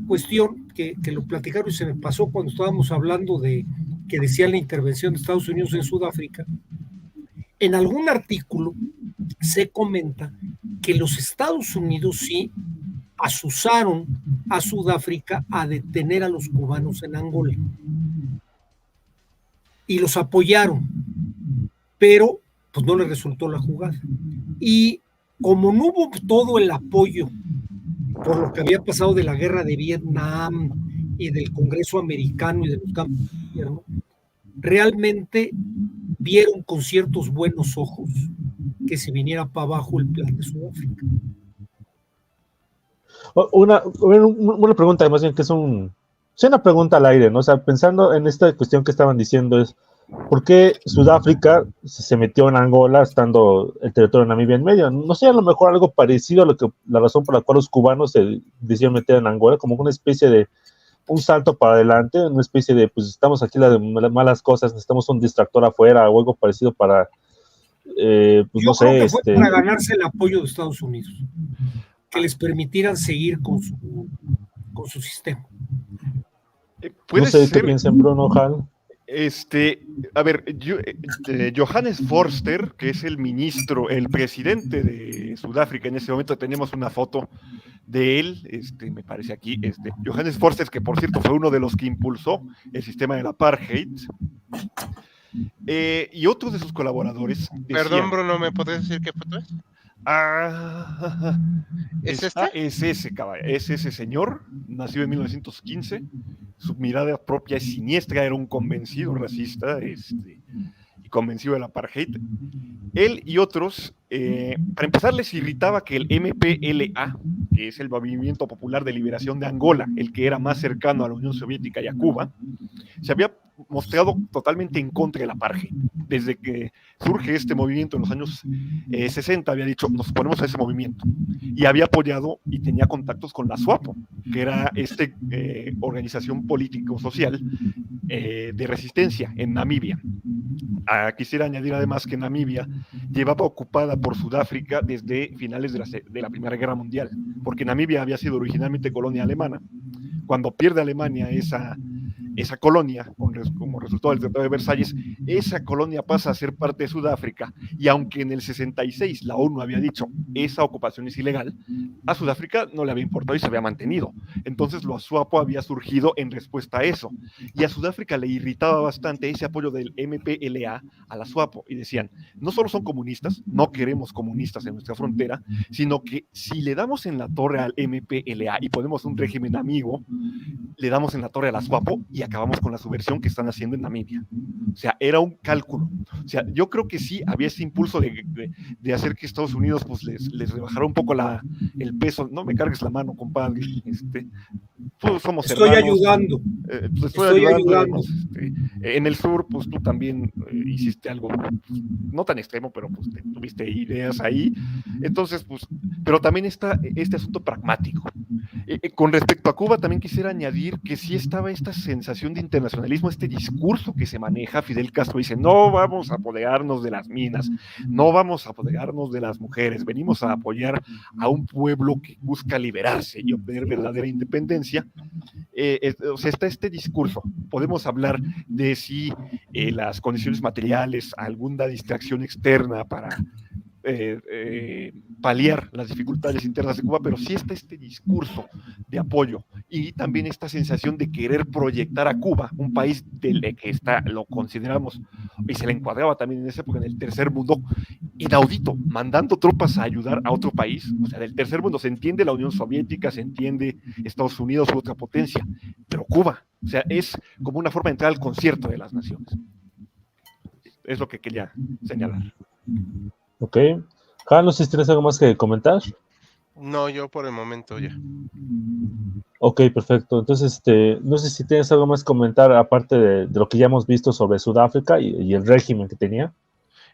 cuestión que lo platicaron y se me pasó cuando estábamos hablando de que decía la intervención de Estados Unidos en Sudáfrica. En algún artículo se comenta que los Estados Unidos sí asusaron a Sudáfrica a detener a los cubanos en Angola y los apoyaron, pero pues no les resultó la jugada. Y como no hubo todo el apoyo por lo que había pasado de la guerra de Vietnam y del Congreso americano y de los campos de gobierno, realmente vieron con ciertos buenos ojos que se viniera para abajo el plan de Sudáfrica. Una pregunta, más bien que es una pregunta al aire, ¿no? O sea, pensando en esta cuestión que estaban diciendo es, ¿por qué Sudáfrica se metió en Angola estando el territorio de Namibia en medio? No sé, a lo mejor algo parecido a la razón por la cual los cubanos se decidieron meter en Angola, como una especie de un salto para adelante, una especie de, pues estamos aquí las malas cosas, necesitamos un distractor afuera o algo parecido para, pues yo no creo sé. que fue para ganarse el apoyo de Estados Unidos, que les permitieran seguir con su sistema. No sé qué piensan, Bruno, Hal. A ver, Johannes Forster, que es el presidente de Sudáfrica en ese momento, tenemos una foto de él, me parece aquí, Johannes Forster, que por cierto fue uno de los que impulsó el sistema del apartheid, y otros de sus colaboradores decían, Perdón, Bruno, ¿me podrías decir qué foto es? Es ese señor, nacido en 1915, su mirada propia es siniestra, era un convencido racista, y convencido del apartheid. Él y otros, para empezar, les irritaba que el MPLA, que es el Movimiento Popular de Liberación de Angola, el que era más cercano a la Unión Soviética y a Cuba, se había mostrado totalmente en contra del apartheid. Desde que surge este movimiento en los años 60, había dicho, nos ponemos a ese movimiento, y había apoyado y tenía contactos con la SWAPO, que era esta organización político-social de resistencia en Namibia. Quisiera añadir además que Namibia llevaba ocupada por Sudáfrica desde finales de la Primera Guerra Mundial, porque Namibia había sido originalmente colonia alemana. Cuando pierde Alemania esa colonia, como resultado del Tratado de Versalles, esa colonia pasa a ser parte de Sudáfrica, y aunque en el 66 la ONU había dicho esa ocupación es ilegal, a Sudáfrica no le había importado y se había mantenido. Entonces la SWAPO había surgido en respuesta a eso, y a Sudáfrica le irritaba bastante ese apoyo del MPLA a la SWAPO, y decían, no solo son comunistas, no queremos comunistas en nuestra frontera, sino que si le damos en la torre al MPLA y ponemos un régimen amigo, le damos en la torre a la SWAPO y acabamos con la subversión que están haciendo en Namibia. O sea, era un cálculo. O sea, yo creo que sí había ese impulso de hacer que Estados Unidos pues les rebajara un poco el peso. No me cargues la mano, compadre. Todos somos Estoy hermanos. ayudando. Pues estoy ayudando. En el sur, pues tú también hiciste algo, pues, no tan extremo, pero pues tuviste ideas ahí. Entonces, pues, pero también está este asunto pragmático. Con respecto a Cuba, también quisiera añadir que sí estaba esta sensación de internacionalismo, este discurso que se maneja. Fidel Castro dice, no vamos a apoderarnos de las minas, no vamos a apoderarnos de las mujeres, venimos a apoyar a un pueblo que busca liberarse y obtener verdadera independencia. O sea, está este discurso. Podemos hablar de si las condiciones materiales, alguna distracción externa para paliar las dificultades internas de Cuba, pero sí está este discurso de apoyo y también esta sensación de querer proyectar a Cuba, un país del que lo consideramos y se le encuadraba también en esa época en el tercer mundo, inaudito, mandando tropas a ayudar a otro país. O sea, del tercer mundo se entiende la Unión Soviética, se entiende Estados Unidos u otra potencia, pero Cuba, o sea, es como una forma de entrar al concierto de las naciones. Es lo que quería señalar. Ok. No sé si tienes algo más que comentar. No, yo por el momento ya. Ok, perfecto. Entonces, no sé si tienes algo más que comentar, aparte de lo que ya hemos visto sobre Sudáfrica y el régimen que tenía,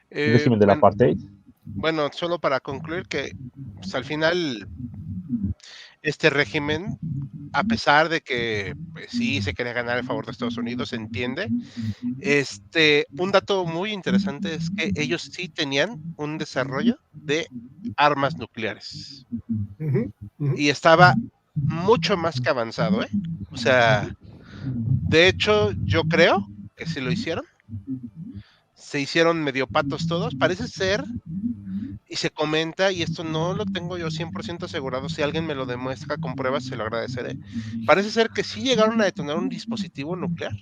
el régimen del apartheid. Bueno, solo para concluir que pues, al final este régimen, a pesar de que pues, sí se quería ganar el favor de Estados Unidos, se entiende. Un dato muy interesante es que ellos sí tenían un desarrollo de armas nucleares. Y estaba mucho más que avanzado, ¿eh? O sea, de hecho, yo creo que sí lo hicieron. Se hicieron medio patos todos. Parece ser, y se comenta, y esto no lo tengo yo 100% asegurado, si alguien me lo demuestra con pruebas, se lo agradeceré. Parece ser que sí llegaron a detonar un dispositivo nuclear.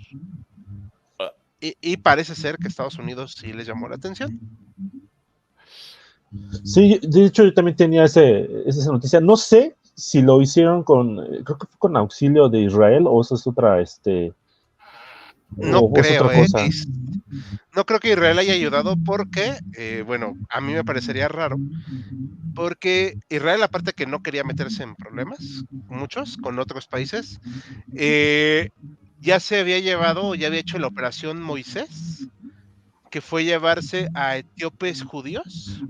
Y parece ser que Estados Unidos sí les llamó la atención. Sí, de hecho yo también tenía esa noticia. No sé si lo hicieron creo que fue con auxilio de Israel, o eso es otra, no creo, no creo que Israel haya ayudado porque, bueno, a mí me parecería raro, porque Israel, aparte que no quería meterse en problemas, muchos, con otros países, ya se había llevado, ya había hecho la operación Moisés, que fue llevarse a etíopes judíos,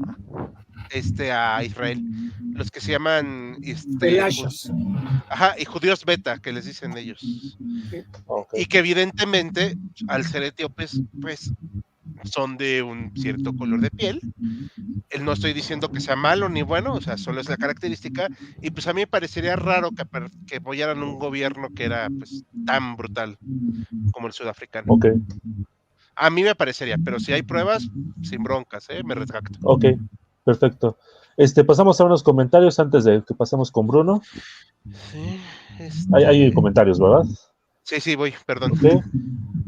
a Israel, los que se llaman y judíos beta, que les dicen ellos. Okay. Y que evidentemente, al ser etíopes, pues son de un cierto color de piel. No estoy diciendo que sea malo ni bueno, o sea, solo es la característica, y pues a mí me parecería raro que apoyaran un gobierno que era pues tan brutal como el sudafricano. Okay. A mí me parecería, pero si hay pruebas, sin broncas, me retracto. Ok, perfecto. Pasamos a unos comentarios antes de que pasemos con Bruno. Sí, hay comentarios, ¿verdad? Sí, voy, perdón. Okay.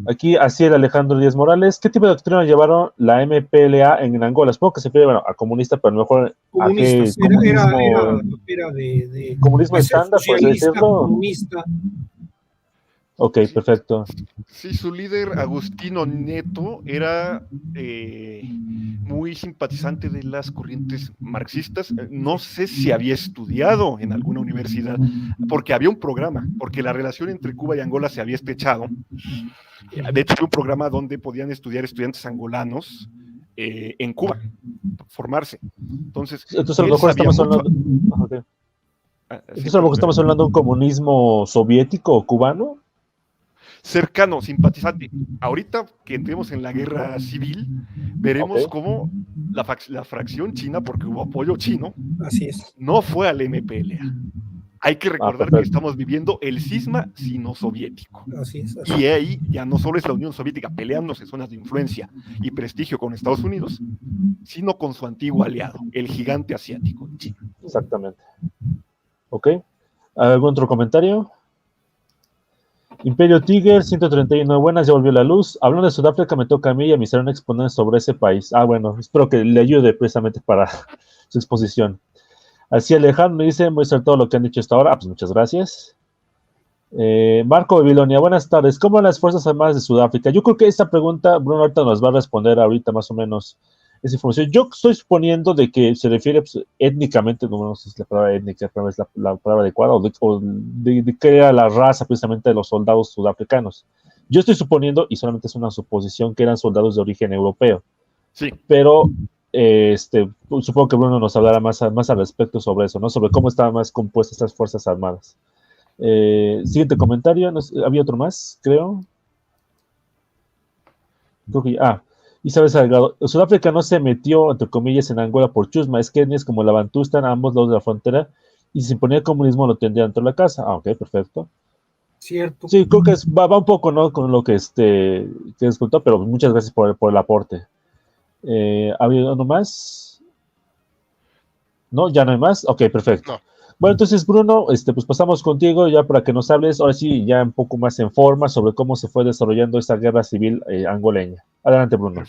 Aquí, Asiel Alejandro Díaz Morales. ¿Qué tipo de doctrina llevaron la MPLA en Angola? Supongo que se refiere a comunista, pero a lo mejor comunistas, a qué era de comunismo estándar, por decirlo. Comunista. Ok, Sí, perfecto. sí, su líder, Agustino Neto, era muy simpatizante de las corrientes marxistas. No sé si había estudiado en alguna universidad, porque había un programa, porque la relación entre Cuba y Angola se había estrechado. De hecho, había un programa donde podían estudiar estudiantes angolanos en Cuba, formarse. Entonces, Entonces a lo él mejor sabía estamos mucho. hablando. Ok. Sí, Entonces a lo mejor perdón. estamos hablando de un comunismo soviético o cubano. Cercano, simpatizante. Ahorita que entremos en la guerra civil, Ok. veremos cómo la fracción china, porque hubo apoyo chino, Así es. no fue al MPLA. Hay que recordar que Perfecto. estamos viviendo el cisma sino-soviético. Así es. Y ahí ya no solo es la Unión Soviética peleándose zonas de influencia y prestigio con Estados Unidos, sino con su antiguo aliado, el gigante asiático, China. Exactamente. Ok. ¿Algún otro comentario? Imperio Tiger 131, buenas, ya volvió la luz. Hablando de Sudáfrica, me toca a mí y a mi salón exponer sobre ese país. Bueno, espero que le ayude precisamente para su exposición. Así Alejandro me dice, muestra todo lo que han dicho hasta ahora. Pues muchas gracias. Marco Babilonia, buenas tardes. ¿Cómo van las Fuerzas Armadas de Sudáfrica? Yo creo que esta pregunta Bruno ahorita nos va a responder ahorita más o menos esa información. Yo estoy suponiendo de que se refiere pues, étnicamente, no sé si es la palabra étnica es la palabra adecuada, de qué era la raza precisamente de los soldados sudafricanos. Yo estoy suponiendo, y solamente es una suposición, que eran soldados de origen europeo. Sí. Pero supongo que Bruno nos hablará más al respecto sobre eso, ¿no? Sobre cómo estaban más compuestas estas Fuerzas Armadas. Siguiente comentario, había otro más, creo. Creo que Isabel Salgado. Sudáfrica no se metió, entre comillas, en Angola por chusma, es que etnias como la Bantú están a ambos lados de la frontera y si se imponía el comunismo lo tendría dentro de la casa. Ok, perfecto. Cierto. Sí, creo que va un poco, ¿no? Con lo que disculpó, pero muchas gracias por el aporte. ¿Había uno más? ¿No? ¿Ya no hay más? Ok, perfecto. No. Bueno, entonces, Bruno, pues pasamos contigo ya para que nos hables, ahora sí, ya un poco más en forma sobre cómo se fue desarrollando esta guerra civil angoleña. Adelante, Bruno.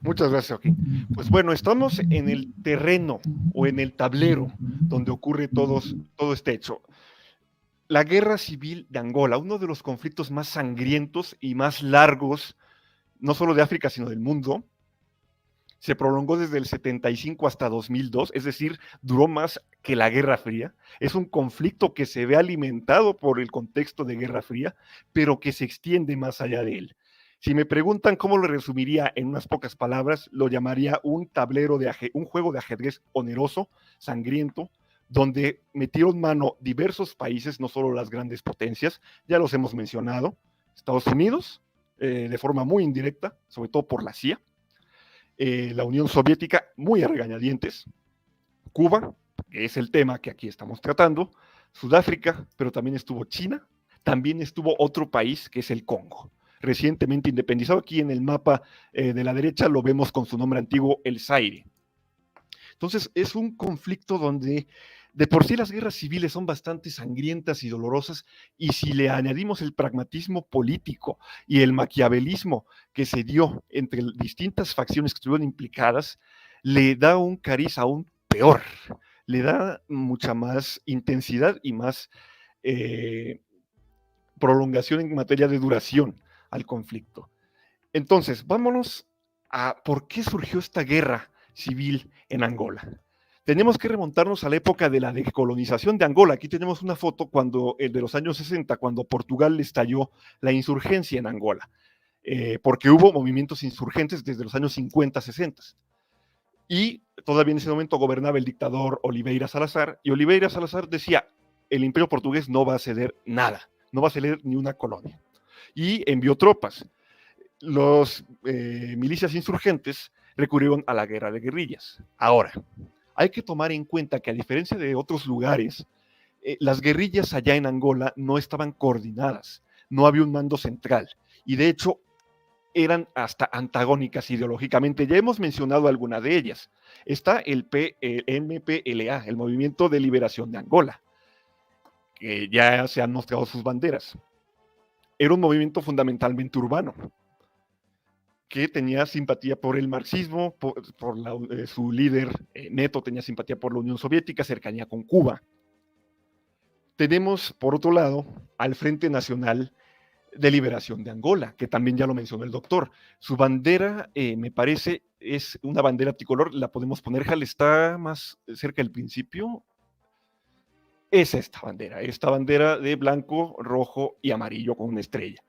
Muchas gracias, Joaquín. Pues bueno, estamos en el terreno o en el tablero donde ocurre todo este hecho. La guerra civil de Angola, uno de los conflictos más sangrientos y más largos, no solo de África, sino del mundo, se prolongó desde el 75 hasta 2002, es decir, duró más que la Guerra Fría. Es un conflicto que se ve alimentado por el contexto de Guerra Fría, pero que se extiende más allá de él. Si me preguntan cómo lo resumiría en unas pocas palabras, lo llamaría un juego de ajedrez oneroso, sangriento, donde metieron mano diversos países, no solo las grandes potencias, ya los hemos mencionado, Estados Unidos, de forma muy indirecta, sobre todo por la CIA, la Unión Soviética, muy a regañadientes, Cuba, que es el tema que aquí estamos tratando, Sudáfrica, pero también estuvo China, también estuvo otro país que es el Congo, recientemente independizado. Aquí en el mapa de la derecha lo vemos con su nombre antiguo, el Zaire. Entonces es un conflicto donde de por sí las guerras civiles son bastante sangrientas y dolorosas, y si le añadimos el pragmatismo político y el maquiavelismo que se dio entre distintas facciones que estuvieron implicadas, le da un cariz aún peor, le da mucha más intensidad y más prolongación en materia de duración al conflicto. Entonces, vámonos a por qué surgió esta guerra civil en Angola. Tenemos que remontarnos a la época de la decolonización de Angola. Aquí tenemos una foto de los años 60, cuando Portugal estalló la insurgencia en Angola, porque hubo movimientos insurgentes desde los años 50, 60. Y todavía en ese momento gobernaba el dictador Oliveira Salazar, y Oliveira Salazar decía, el imperio portugués no va a ceder nada, no va a ceder ni una colonia. Y envió tropas. Los milicias insurgentes recurrieron a la guerra de guerrillas. Ahora, hay que tomar en cuenta que a diferencia de otros lugares, las guerrillas allá en Angola no estaban coordinadas, no había un mando central, y de hecho eran hasta antagónicas ideológicamente. Ya hemos mencionado alguna de ellas. Está el MPLA, el Movimiento de Liberación de Angola, que ya se han mostrado sus banderas. Era un movimiento fundamentalmente urbano, que tenía simpatía por el marxismo, su líder Neto tenía simpatía por la Unión Soviética, cercanía con Cuba. Tenemos, por otro lado, al Frente Nacional de liberación de Angola, que también ya lo mencionó el doctor. Su bandera, me parece, es una bandera tricolor, la podemos poner, Hal, está más cerca del principio. Es esta bandera de blanco, rojo y amarillo con una estrella.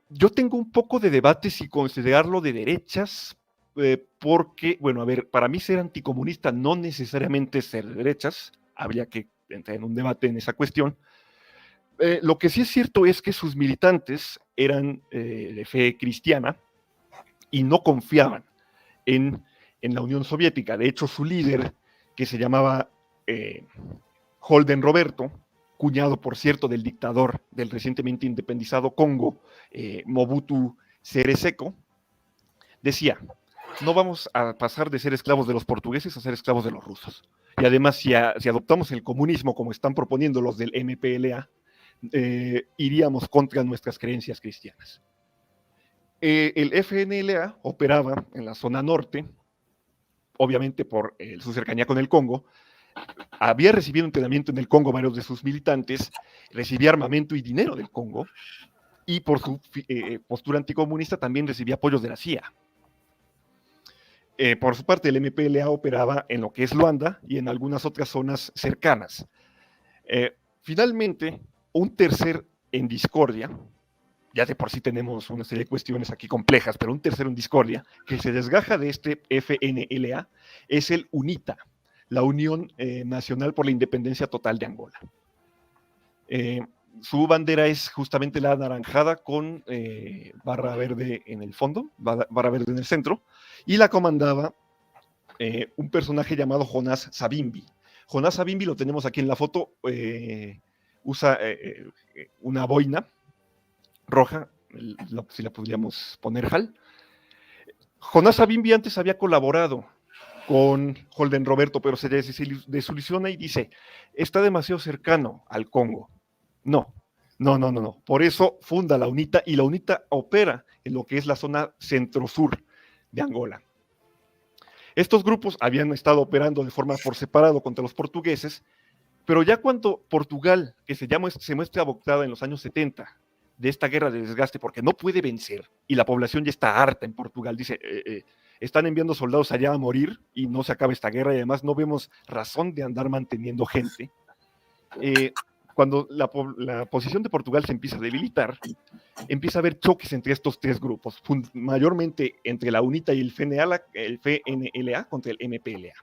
Yo tengo un poco de debate si considerarlo de derechas, porque, bueno, a ver, para mí ser anticomunista no necesariamente es ser de derechas, habría que entrar en un debate en esa cuestión. Lo que sí es cierto es que sus militantes eran de fe cristiana y no confiaban en la Unión Soviética. De hecho, su líder, que se llamaba Holden Roberto, cuñado, por cierto, del dictador del recientemente independizado Congo, Mobutu Sese Seko, decía: no vamos a pasar de ser esclavos de los portugueses a ser esclavos de los rusos. Y además, si adoptamos el comunismo como están proponiendo los del MPLA, iríamos contra nuestras creencias cristianas. El FNLA operaba en la zona norte, obviamente por su cercanía con el Congo. Había recibido entrenamiento en el Congo varios de sus militantes, recibía armamento y dinero del Congo, y por su postura anticomunista también recibía apoyos de la CIA. Por su parte, el MPLA operaba en lo que es Luanda y en algunas otras zonas cercanas. Finalmente, un tercer en discordia, ya de por sí tenemos una serie de cuestiones aquí complejas, pero un tercero en discordia, que se desgaja de este FNLA, es el UNITA, la Unión Nacional por la Independencia Total de Angola. Su bandera es justamente la anaranjada con barra verde en el fondo, barra verde en el centro, y la comandaba un personaje llamado Jonas Savimbi. Jonas Savimbi lo tenemos aquí en la foto, usa una boina roja, si la podríamos poner, Hal. Jonas Savimbi antes había colaborado con Holden Roberto, pero se desilusiona y dice: está demasiado cercano al Congo. No. Por eso funda la UNITA, y la UNITA opera en lo que es la zona centro-sur de Angola. Estos grupos habían estado operando de forma por separado contra los portugueses, pero ya cuando Portugal, que se muestra abocada en los años 70 de esta guerra de desgaste porque no puede vencer, y la población ya está harta en Portugal, dice: están enviando soldados allá a morir y no se acaba esta guerra, y además no vemos razón de andar manteniendo gente. Cuando la posición de Portugal se empieza a debilitar, empieza a haber choques entre estos tres grupos, mayormente entre la UNITA y el FNLA contra el MPLA,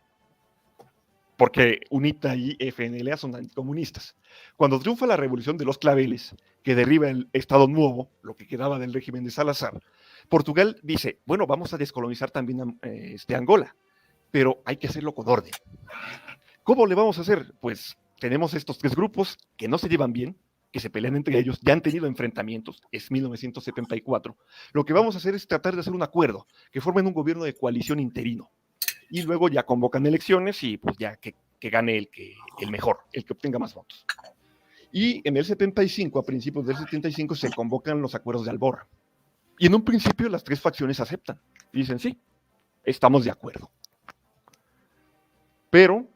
porque UNITA y FNLA son anticomunistas. Cuando triunfa la revolución de los claveles, que derriba el Estado Nuevo, lo que quedaba del régimen de Salazar, Portugal dice: bueno, vamos a descolonizar también Angola, pero hay que hacerlo con orden. ¿Cómo le vamos a hacer? Pues tenemos estos tres grupos que no se llevan bien, que se pelean entre ellos, ya han tenido enfrentamientos, es 1974. Lo que vamos a hacer es tratar de hacer un acuerdo, que formen un gobierno de coalición interino, y luego ya convocan elecciones y pues ya que gane el mejor, el que obtenga más votos. Y en el 75, a principios del 75, se convocan los acuerdos de Alborra. Y en un principio las tres facciones aceptan. Y dicen: sí, estamos de acuerdo. Pero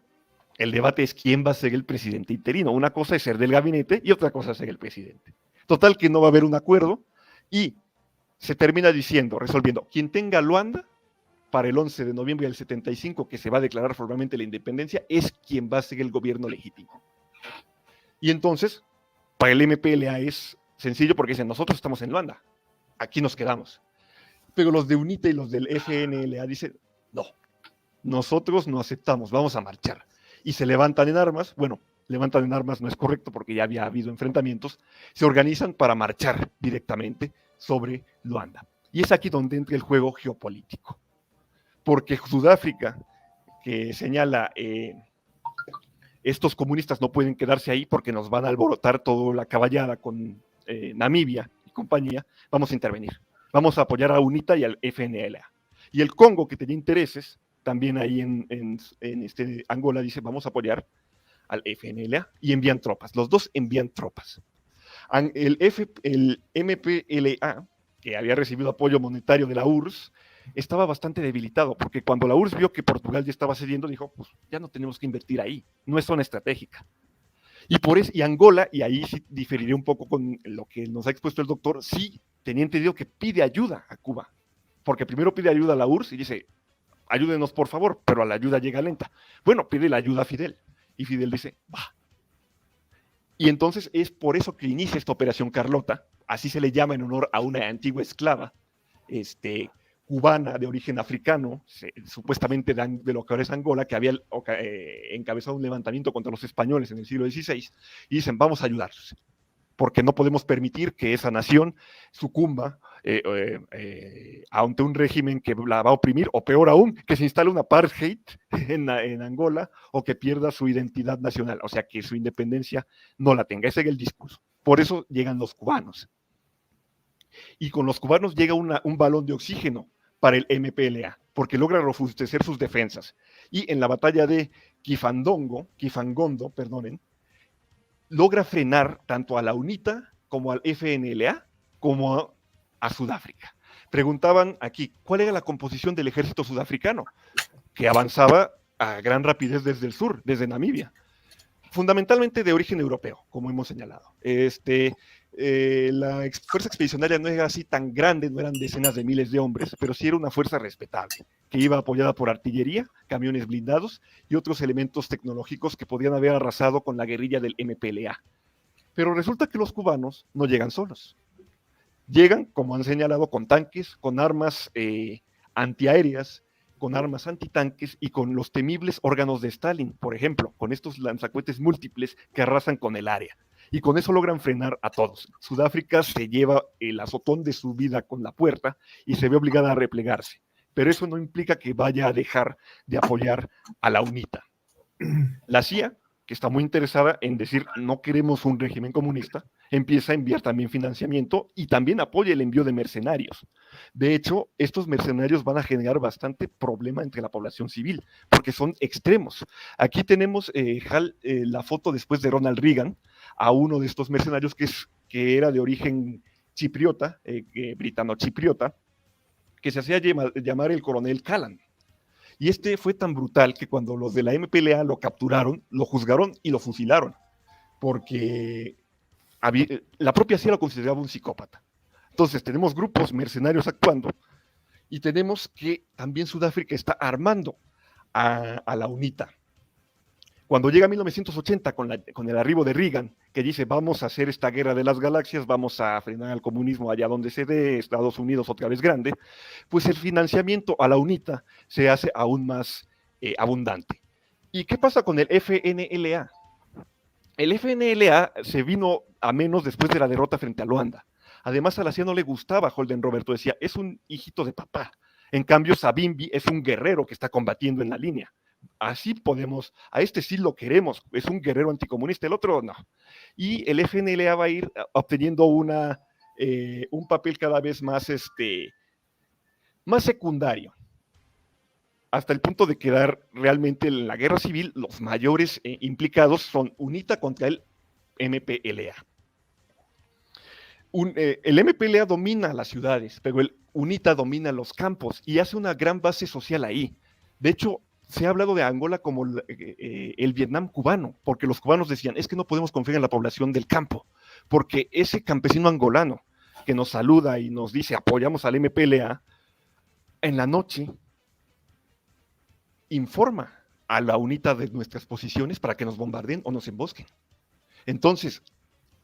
el debate es quién va a ser el presidente interino. Una cosa es ser del gabinete y otra cosa es ser el presidente. Total que no va a haber un acuerdo y se termina resolviendo, quien tenga Luanda para el 11 de noviembre del 75, que se va a declarar formalmente la independencia, es quien va a ser el gobierno legítimo. Y entonces, para el MPLA es sencillo porque dicen: nosotros estamos en Luanda, aquí nos quedamos. Pero los de UNITA y los del FNLA dicen: no, nosotros no aceptamos, vamos a marchar. Y se levantan en armas. Bueno, levantan en armas no es correcto porque ya había habido enfrentamientos. Se organizan para marchar directamente sobre Luanda. Y es aquí donde entra el juego geopolítico. Porque Sudáfrica, que señala: estos comunistas no pueden quedarse ahí porque nos van a alborotar toda la caballada con Namibia y compañía, vamos a intervenir. Vamos a apoyar a UNITA y al FNLA. Y el Congo, que tenía intereses, también ahí en Angola, dice: vamos a apoyar al FNLA, y envían tropas. Los dos envían tropas. El MPLA, que había recibido apoyo monetario de la URSS, estaba bastante debilitado, porque cuando la URSS vio que Portugal ya estaba cediendo, dijo: pues ya no tenemos que invertir ahí, no es zona estratégica. Y Angola, y ahí sí diferiré un poco con lo que nos ha expuesto el doctor, sí tenía entendido que pide ayuda a Cuba, porque primero pide ayuda a la URSS y dice, ayúdenos por favor, pero la ayuda llega lenta. Bueno, pide la ayuda a Fidel, y Fidel dice, va. Y entonces es por eso que inicia esta Operación Carlota, así se le llama en honor a una antigua esclava, cubana de origen africano, supuestamente de lo que ahora es Angola, que había encabezado un levantamiento contra los españoles en el siglo XVI, y dicen, vamos a ayudarlos, porque no podemos permitir que esa nación sucumba ante un régimen que la va a oprimir, o peor aún, que se instale un apartheid en Angola, o que pierda su identidad nacional, o sea, que su independencia no la tenga. Ese es el discurso. Por eso llegan los cubanos. Y con los cubanos llega un balón de oxígeno para el MPLA, porque logra robustecer sus defensas. Y en la batalla de Kifangondo, perdonen, logra frenar tanto a la UNITA como al FNLA como a Sudáfrica. Preguntaban aquí, ¿cuál era la composición del ejército sudafricano? Que avanzaba a gran rapidez desde el sur, desde Namibia. Fundamentalmente de origen europeo, como hemos señalado. La fuerza expedicionaria no era así tan grande, no eran decenas de miles de hombres, pero sí era una fuerza respetable, que iba apoyada por artillería, camiones blindados y otros elementos tecnológicos que podían haber arrasado con la guerrilla del MPLA. Pero resulta que los cubanos no llegan solos. Llegan, como han señalado, con tanques, con armas antiaéreas, con armas antitanques y con los temibles órganos de Stalin, por ejemplo, con estos lanzacohetes múltiples que arrasan con el área. Y con eso logran frenar a todos. Sudáfrica se lleva el azotón de su vida con la puerta y se ve obligada a replegarse. Pero eso no implica que vaya a dejar de apoyar a la UNITA. La CIA, que está muy interesada en decir no queremos un régimen comunista, empieza a enviar también financiamiento y también apoya el envío de mercenarios. De hecho, estos mercenarios van a generar bastante problema entre la población civil, porque son extremos. Aquí tenemos la foto después de Ronald Reagan, a uno de estos mercenarios que era de origen chipriota, britano-chipriota, que se hacía llamar el coronel Callan. Y fue tan brutal que cuando los de la MPLA lo capturaron, lo juzgaron y lo fusilaron, porque la propia CIA lo consideraba un psicópata. Entonces tenemos grupos mercenarios actuando y tenemos que también Sudáfrica está armando a la UNITA. Cuando llega 1980 con el arribo de Reagan, que dice vamos a hacer esta guerra de las galaxias, vamos a frenar al comunismo allá donde se dé, Estados Unidos otra vez grande, pues el financiamiento a la UNITA se hace aún más abundante. ¿Y qué pasa con el FNLA? El FNLA se vino a menos después de la derrota frente a Luanda. Además, a la CIA no le gustaba Holden Roberto, decía, es un hijito de papá. En cambio, Savimbi es un guerrero que está combatiendo en la línea. Así podemos, a este sí lo queremos, es un guerrero anticomunista, el otro no. Y el FNLA va a ir obteniendo un papel cada vez más secundario, hasta el punto de quedar realmente en la guerra civil, los mayores implicados son UNITA contra el MPLA. El MPLA domina las ciudades, pero el UNITA domina los campos y hace una gran base social ahí. De hecho, se ha hablado de Angola como el Vietnam cubano, porque los cubanos decían, es que no podemos confiar en la población del campo, porque ese campesino angolano que nos saluda y nos dice apoyamos al MPLA, en la noche informa a la UNITA de nuestras posiciones para que nos bombardeen o nos embosquen. Entonces,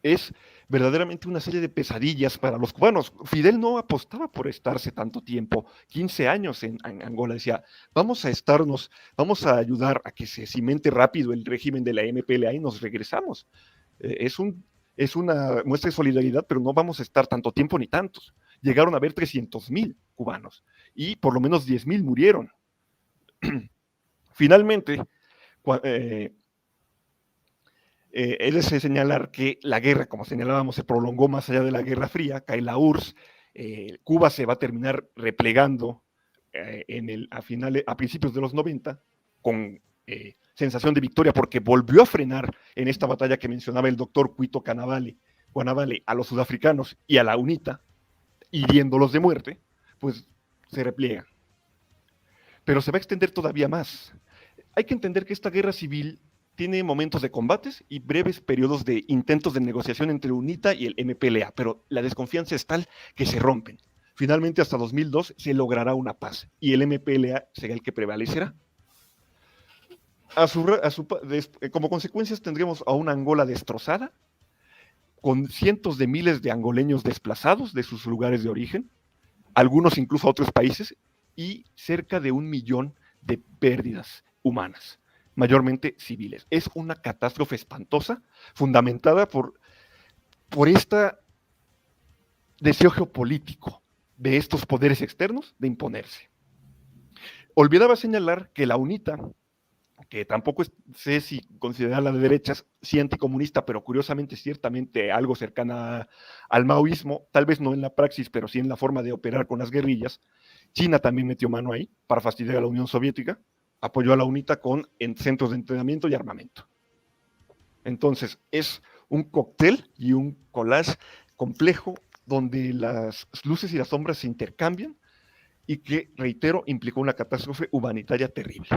es verdaderamente una serie de pesadillas para los cubanos. Fidel no apostaba por estarse tanto tiempo, 15 años en Angola, decía, vamos a ayudar a que se cimente rápido el régimen de la MPLA y nos regresamos. Es una muestra de solidaridad, pero no vamos a estar tanto tiempo ni tantos. Llegaron a haber 300,000 cubanos y por lo menos 10,000 murieron. Finalmente, es de señalar que la guerra, como señalábamos, se prolongó más allá de la Guerra Fría, cae la URSS, Cuba se va a terminar replegando a principios de los 90 con sensación de victoria porque volvió a frenar en esta batalla que mencionaba el doctor Cuito Canavale a los sudafricanos y a la UNITA, hiriéndolos de muerte, pues se repliega. Pero se va a extender todavía más. Hay que entender que esta guerra civil tiene momentos de combates y breves periodos de intentos de negociación entre UNITA y el MPLA, pero la desconfianza es tal que se rompen. Finalmente, hasta 2002 se logrará una paz y el MPLA será el que prevalecerá. Como consecuencias tendremos a una Angola destrozada, con cientos de miles de angoleños desplazados de sus lugares de origen, algunos incluso a otros países, y cerca de 1 millón de pérdidas humanas, mayormente civiles. Es una catástrofe espantosa, fundamentada por este deseo geopolítico de estos poderes externos de imponerse. Olvidaba señalar que la UNITA, que tampoco sé si considerarla de derechas, sí anticomunista, pero curiosamente, ciertamente algo cercana al maoísmo, tal vez no en la praxis, pero sí en la forma de operar con las guerrillas. China también metió mano ahí para fastidiar a la Unión Soviética, apoyó a la UNITA en centros de entrenamiento y armamento. Entonces, es un cóctel y un collage complejo donde las luces y las sombras se intercambian y que, reitero, implicó una catástrofe humanitaria terrible.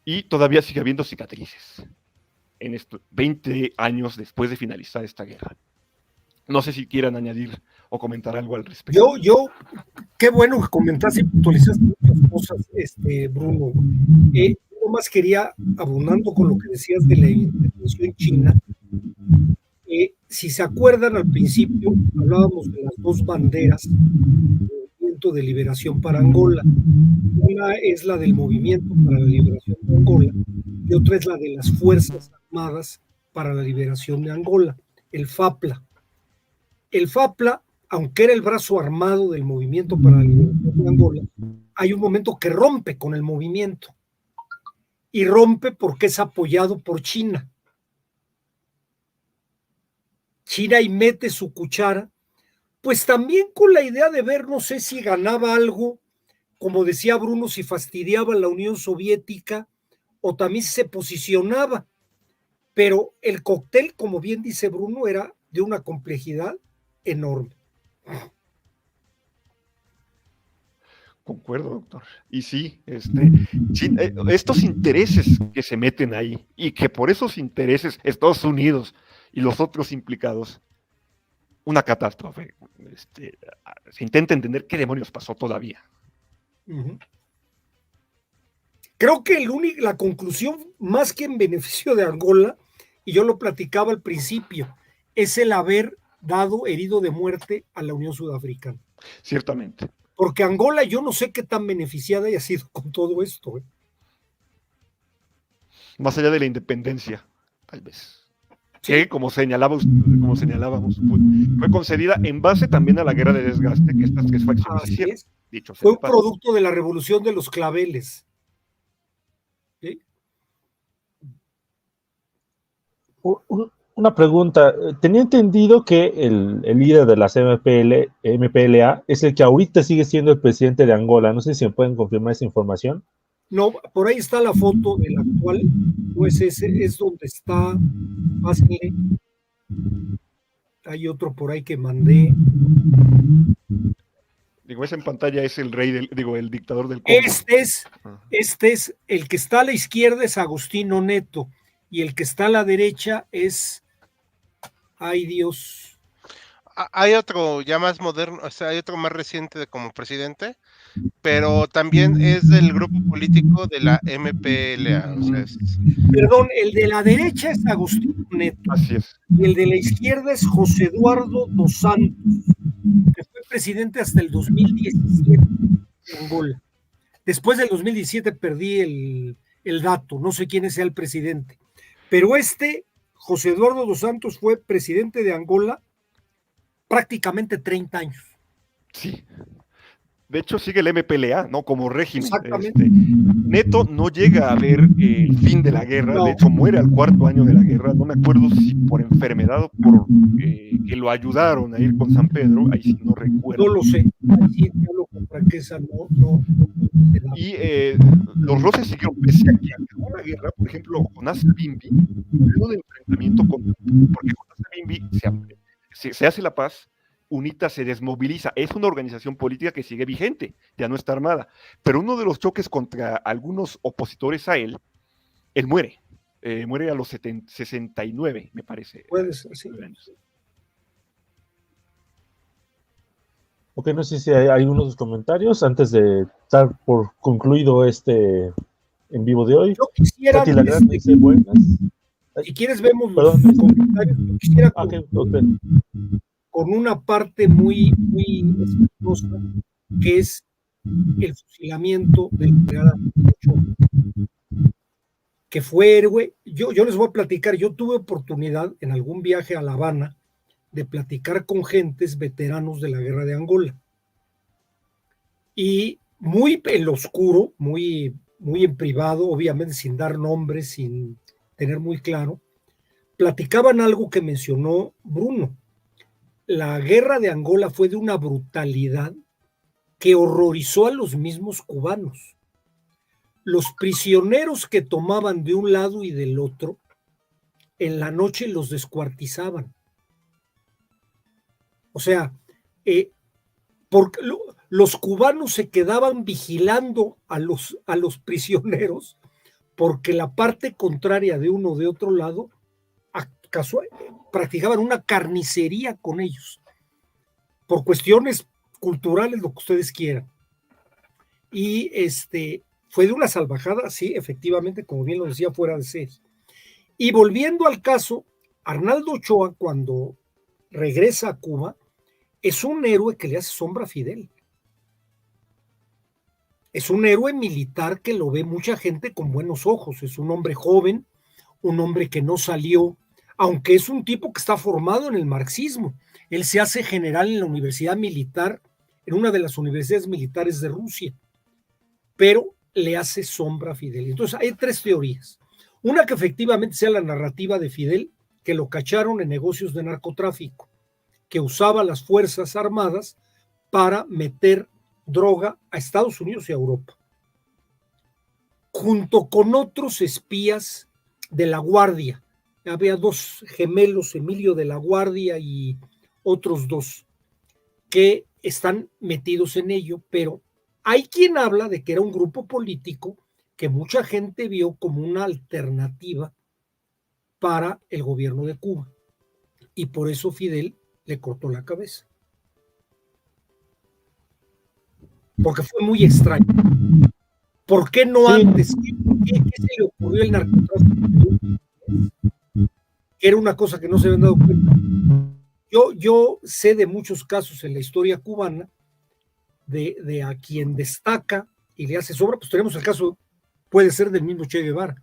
Y todavía sigue habiendo cicatrices en 20 años después de finalizar esta guerra. No sé si quieran añadir o comentar algo al respecto. Qué bueno que comentaste y puntualizaste muchas cosas, Bruno. Yo nomás quería, abundando con lo que decías de la intervención china, si se acuerdan, al principio hablábamos de las dos banderas del Movimiento de Liberación para Angola. Una es la del Movimiento para la Liberación de Angola y otra es la de las Fuerzas Armadas para la Liberación de Angola, el FAPLA. El FAPLA, aunque era el brazo armado del Movimiento para la Liberación de Angola, hay un momento que rompe con el movimiento, y rompe porque es apoyado por China. China ahí mete su cuchara, pues también con la idea de ver, no sé si ganaba algo, como decía Bruno, si fastidiaba a la Unión Soviética o también se posicionaba. Pero el cóctel, como bien dice Bruno, era de una complejidad enorme. Concuerdo, doctor. Y sí, estos intereses que se meten ahí y que por esos intereses Estados Unidos y los otros implicados, una catástrofe. Se intenta entender qué demonios pasó todavía. Creo que la conclusión, más que en beneficio de Angola, y yo lo platicaba al principio, es el haber dado herido de muerte a la Unión Sudafricana. Ciertamente. Porque Angola, yo no sé qué tan beneficiada haya sido con todo esto. Más allá de la independencia, tal vez. Sí. Que, como señalábamos, fue concedida en base también a la guerra de desgaste que estas tres facciones hicieron. Fue un producto de la revolución de los claveles. ¿Sí? Una pregunta, tenía entendido que el líder de las MPLA es el que ahorita sigue siendo el presidente de Angola. No sé si me pueden confirmar esa información. No, por ahí está la foto del actual, pues ese es donde está. Pásenle. Hay otro por ahí que mandé. Digo, ese en pantalla es el rey el dictador del Congo. Este es el que está a la izquierda, es Agustino Neto, y el que está a la derecha es, ay Dios. Hay otro ya más moderno, o sea, hay otro más reciente como presidente, pero también es del grupo político de la MPLA. O sea, Perdón, el de la derecha es Agustino Neto. Así es. Y el de la izquierda es José Eduardo dos Santos, que fue presidente hasta el 2017 en Angola. Después del 2017 perdí el dato, no sé quién sea el presidente. Pero José Eduardo dos Santos, fue presidente de Angola prácticamente 30 años. Sí. De hecho, sigue el MPLA, ¿no? Como régimen. Exactamente. Neto no llega a ver el fin de la guerra, no. De hecho muere al 4º año de la guerra, no me acuerdo si por enfermedad o por que lo ayudaron a ir con San Pedro, ahí sí no recuerdo. No lo sé, ahí sí no lo compré, que esa no. Y los roces siguieron, pese a que acabó la guerra, por ejemplo, Jonás Savimbi, luego del enfrentamiento porque Jonás Savimbi se hace la paz, UNITA se desmoviliza, es una organización política que sigue vigente, ya no está armada, pero uno de los choques contra algunos opositores a él muere, Muere a los 69, me parece. Puede ser, sí. Años. Ok, no sé si hay unos comentarios antes de dar por concluido este en vivo de hoy. Yo quisiera, Katy Lagrande dice buenas. si quieres vemos Perdón, los comentarios, yo quisiera ok. con una parte muy, muy espinosa, que es el fusilamiento del general Ochoa, que fue héroe. Yo les voy a platicar, yo tuve oportunidad en algún viaje a La Habana de platicar con gentes veteranos de la guerra de Angola. Y muy en lo oscuro, muy, muy en privado, obviamente sin dar nombres, sin tener muy claro, platicaban algo que mencionó Bruno. La guerra de Angola fue de una brutalidad que horrorizó a los mismos cubanos. Los prisioneros que tomaban de un lado y del otro, en la noche los descuartizaban. O sea, porque los cubanos se quedaban vigilando a los prisioneros porque la parte contraria de uno o de otro lado practicaban una carnicería con ellos por cuestiones culturales, lo que ustedes quieran. Y fue de una salvajada, sí, efectivamente, como bien lo decía, fuera de serie. Y volviendo al caso, Arnaldo Ochoa, cuando regresa a Cuba, es un héroe que le hace sombra a Fidel. Es un héroe militar que lo ve mucha gente con buenos ojos. Es un hombre joven, un hombre que no salió, aunque es un tipo que está formado en el marxismo. Él se hace general en la universidad militar, en una de las universidades militares de Rusia, pero le hace sombra a Fidel. Entonces hay tres teorías. Una, que efectivamente sea la narrativa de Fidel, que lo cacharon en negocios de narcotráfico, que usaba las Fuerzas Armadas para meter droga a Estados Unidos y a Europa, junto con otros espías de la Guardia. Había dos gemelos, Emilio de la Guardia y otros dos, que están metidos en ello, pero hay quien habla de que era un grupo político que mucha gente vio como una alternativa para el gobierno de Cuba, y por eso Fidel le cortó la cabeza. Porque fue muy extraño. ¿Por qué no antes? ¿Qué se le ocurrió el narcotráfico? Que era una cosa que no se habían dado cuenta. Yo sé de muchos casos en la historia cubana de a quien destaca y le hace sobra. Pues tenemos el caso, puede ser del mismo Che Guevara.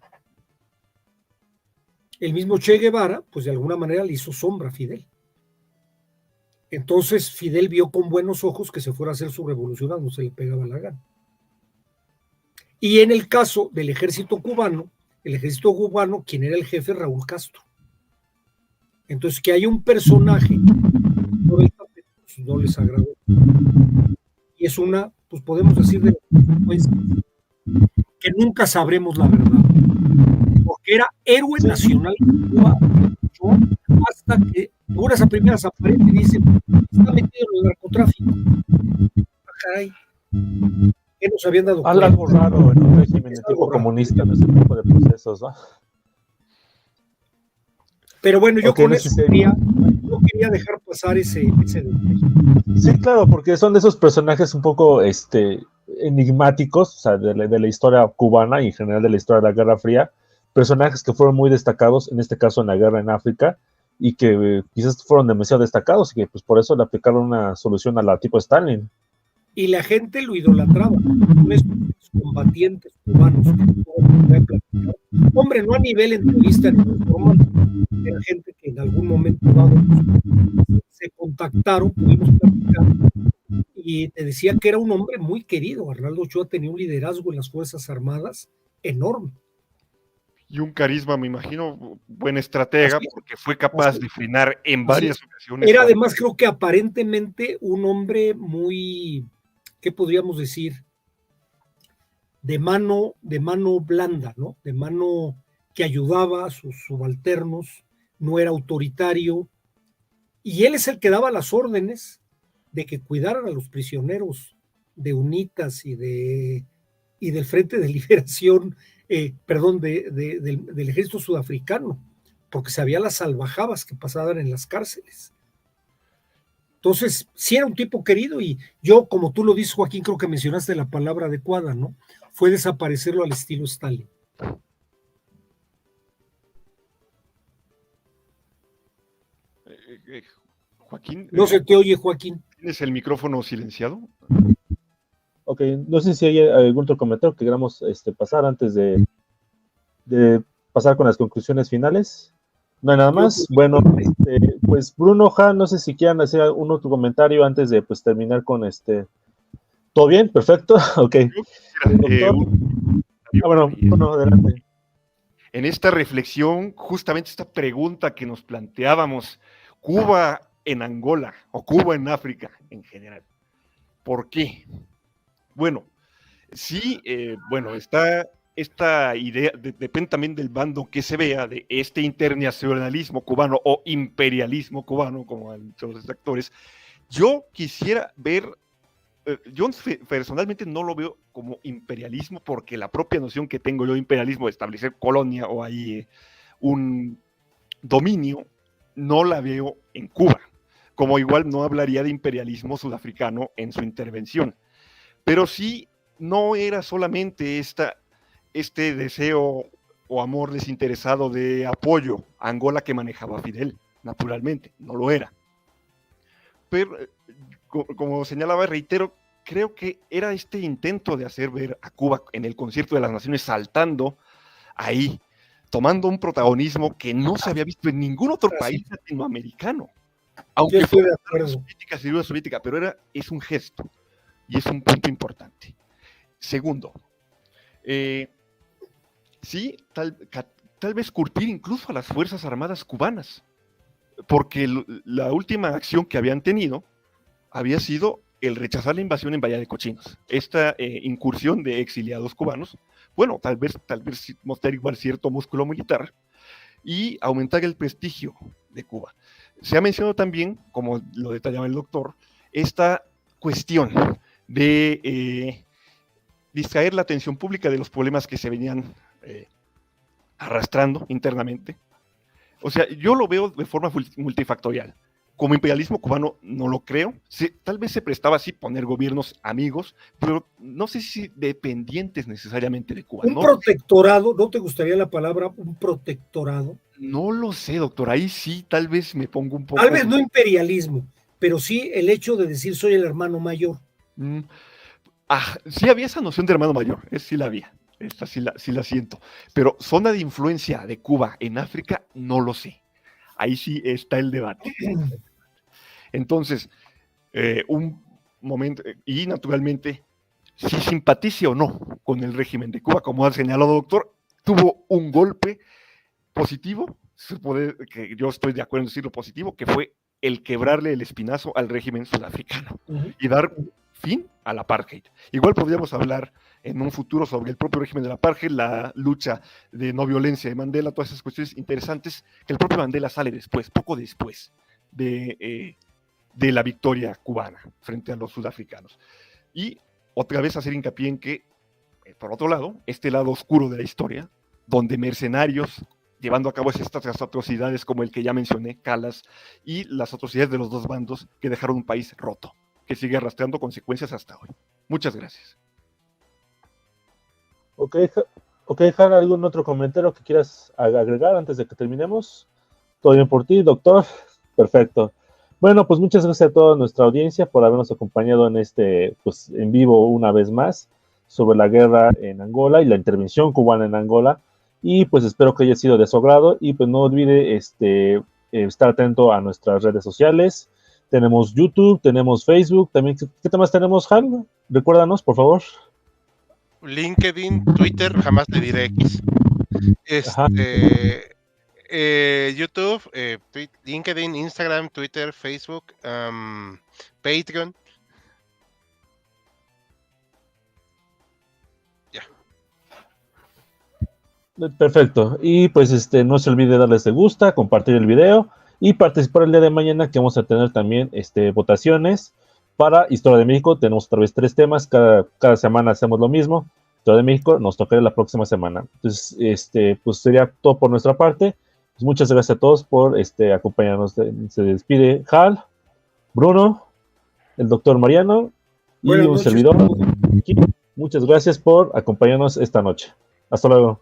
El mismo Che Guevara, pues de alguna manera le hizo sombra a Fidel. Entonces Fidel vio con buenos ojos que se fuera a hacer su revolución a donde se le pegaba la gana. Y en el caso del ejército cubano, quien era el jefe, Raúl Castro. Entonces, que hay un personaje no les agradó. Y es una, pues podemos decir, de pues, que nunca sabremos la verdad. Porque era héroe nacional de Cuba, hasta que algunas a primeras aparecen y dicen, está metido en el narcotráfico. Caray. Que nos habían dado cuenta. Algo raro en un régimen de tipo comunista, en ese tipo de procesos, ¿no? Pero bueno, yo con eso no quería dejar pasar ese detalle. Sí, claro, porque son de esos personajes un poco enigmáticos, o sea, de la historia cubana y en general de la historia de la Guerra Fría, personajes que fueron muy destacados, en este caso en la guerra en África, y que quizás fueron demasiado destacados y que pues por eso le aplicaron una solución a la tipo Stalin. Y la gente lo idolatraba, estos combatientes cubanos. Hombre, no a nivel entrevista, era gente que en algún momento dado se contactaron, pudimos platicar, y te decía que era un hombre muy querido. Arnaldo Ochoa tenía un liderazgo en las Fuerzas Armadas enorme. Y un carisma, me imagino, buen estratega, porque fue capaz de frenar en varias ocasiones. Era además, creo que aparentemente un hombre muy, ¿qué podríamos decir? De mano blanda, ¿no? De mano que ayudaba a sus subalternos, no era autoritario, y él es el que daba las órdenes de que cuidaran a los prisioneros de UNITAS y del Frente de Liberación del ejército sudafricano, porque sabía las salvajabas que pasaban en las cárceles. Entonces, sí era un tipo querido y yo, como tú lo dices, Joaquín, creo que mencionaste la palabra adecuada, ¿no? Fue desaparecerlo al estilo Stalin. Joaquín. No se te oye, Joaquín. ¿Tienes el micrófono silenciado? Ok, no sé si hay algún otro comentario que queramos pasar antes de pasar con las conclusiones finales. No hay nada más. Bueno, pues Bruno, Han, no sé si quieran hacer algún otro comentario antes de pues terminar con ¿Todo bien? Perfecto. Ok. Bueno, adelante. En esta reflexión, justamente esta pregunta que nos planteábamos, Cuba en Angola o Cuba en África en general. ¿Por qué? Bueno, sí, está esta idea, depende también del bando que se vea, de este internacionalismo cubano o imperialismo cubano, como han dicho los actores. Yo quisiera ver, yo personalmente no lo veo como imperialismo, porque la propia noción que tengo yo de imperialismo, de establecer colonia o ahí un dominio, no la veo en Cuba, como igual no hablaría de imperialismo sudafricano en su intervención. Pero sí, no era solamente este deseo o amor desinteresado de apoyo a Angola que manejaba Fidel, naturalmente, no lo era. Pero, como señalaba, reitero, creo que era este intento de hacer ver a Cuba en el concierto de las naciones saltando ahí, tomando un protagonismo que no se había visto en ningún otro país latinoamericano. Aunque fue una soviética, pero es un gesto y es un punto importante. Segundo, sí, tal vez curtir incluso a las Fuerzas Armadas cubanas, porque la última acción que habían tenido había sido el rechazar la invasión en Bahía de Cochinos, esta incursión de exiliados cubanos, bueno, tal vez mostrar igual cierto músculo militar y aumentar el prestigio de Cuba. Se ha mencionado también, como lo detallaba el doctor, esta cuestión de distraer la atención pública de los problemas que se venían arrastrando internamente. O sea, yo lo veo de forma multifactorial. Como imperialismo cubano no lo creo. Tal vez se prestaba así poner gobiernos amigos, pero no sé si dependientes necesariamente de Cuba. ¿Un protectorado? ¿No te gustaría la palabra un protectorado? No lo sé, doctor. Ahí sí tal vez me pongo un poco... Tal vez no imperialismo, pero sí el hecho de decir soy el hermano mayor. Sí había esa noción de hermano mayor, sí la había. Esta sí la siento. Pero zona de influencia de Cuba en África, no lo sé. Ahí sí está el debate. Entonces, un momento, y naturalmente, si simpatice o no con el régimen de Cuba, como ha señalado el doctor, tuvo un golpe positivo, que yo estoy de acuerdo en decirlo positivo, que fue el quebrarle el espinazo al régimen sudafricano y dar fin al apartheid. Igual podríamos hablar en un futuro sobre el propio régimen del apartheid, la lucha de no violencia de Mandela, todas esas cuestiones interesantes que el propio Mandela sale después, poco después de la victoria cubana frente a los sudafricanos. Y otra vez hacer hincapié en que, por otro lado, este lado oscuro de la historia, donde mercenarios llevando a cabo estas atrocidades como el que ya mencioné, Calas, y las atrocidades de los dos bandos que dejaron un país roto, que sigue arrastrando consecuencias hasta hoy. Muchas gracias. Ok, Jara, ¿algún otro comentario que quieras agregar antes de que terminemos? ¿Todo bien por ti, doctor? Perfecto. Bueno, pues muchas gracias a toda nuestra audiencia por habernos acompañado en pues en vivo una vez más sobre la guerra en Angola y la intervención cubana en Angola. Y pues espero que haya sido de su agrado y pues no olvide estar atento a nuestras redes sociales. Tenemos YouTube, tenemos Facebook, también, ¿qué temas tenemos, Han? Recuérdanos, por favor. LinkedIn, Twitter, jamás le diré X. YouTube, LinkedIn, Instagram, Twitter, Facebook, Patreon. Ya. Perfecto. Y pues no se olvide darles de gusta, compartir el video y participar el día de mañana, que vamos a tener también votaciones para Historia de México. Tenemos otra vez 3 temas, cada semana hacemos lo mismo. Ciudad de México, nos tocará la próxima semana. Entonces, pues sería todo por nuestra parte. Pues muchas gracias a todos por acompañarnos. Se despide Hal, Bruno, el doctor Mariano y Buenas un noches. servidor. Muchas gracias por acompañarnos esta noche. Hasta luego.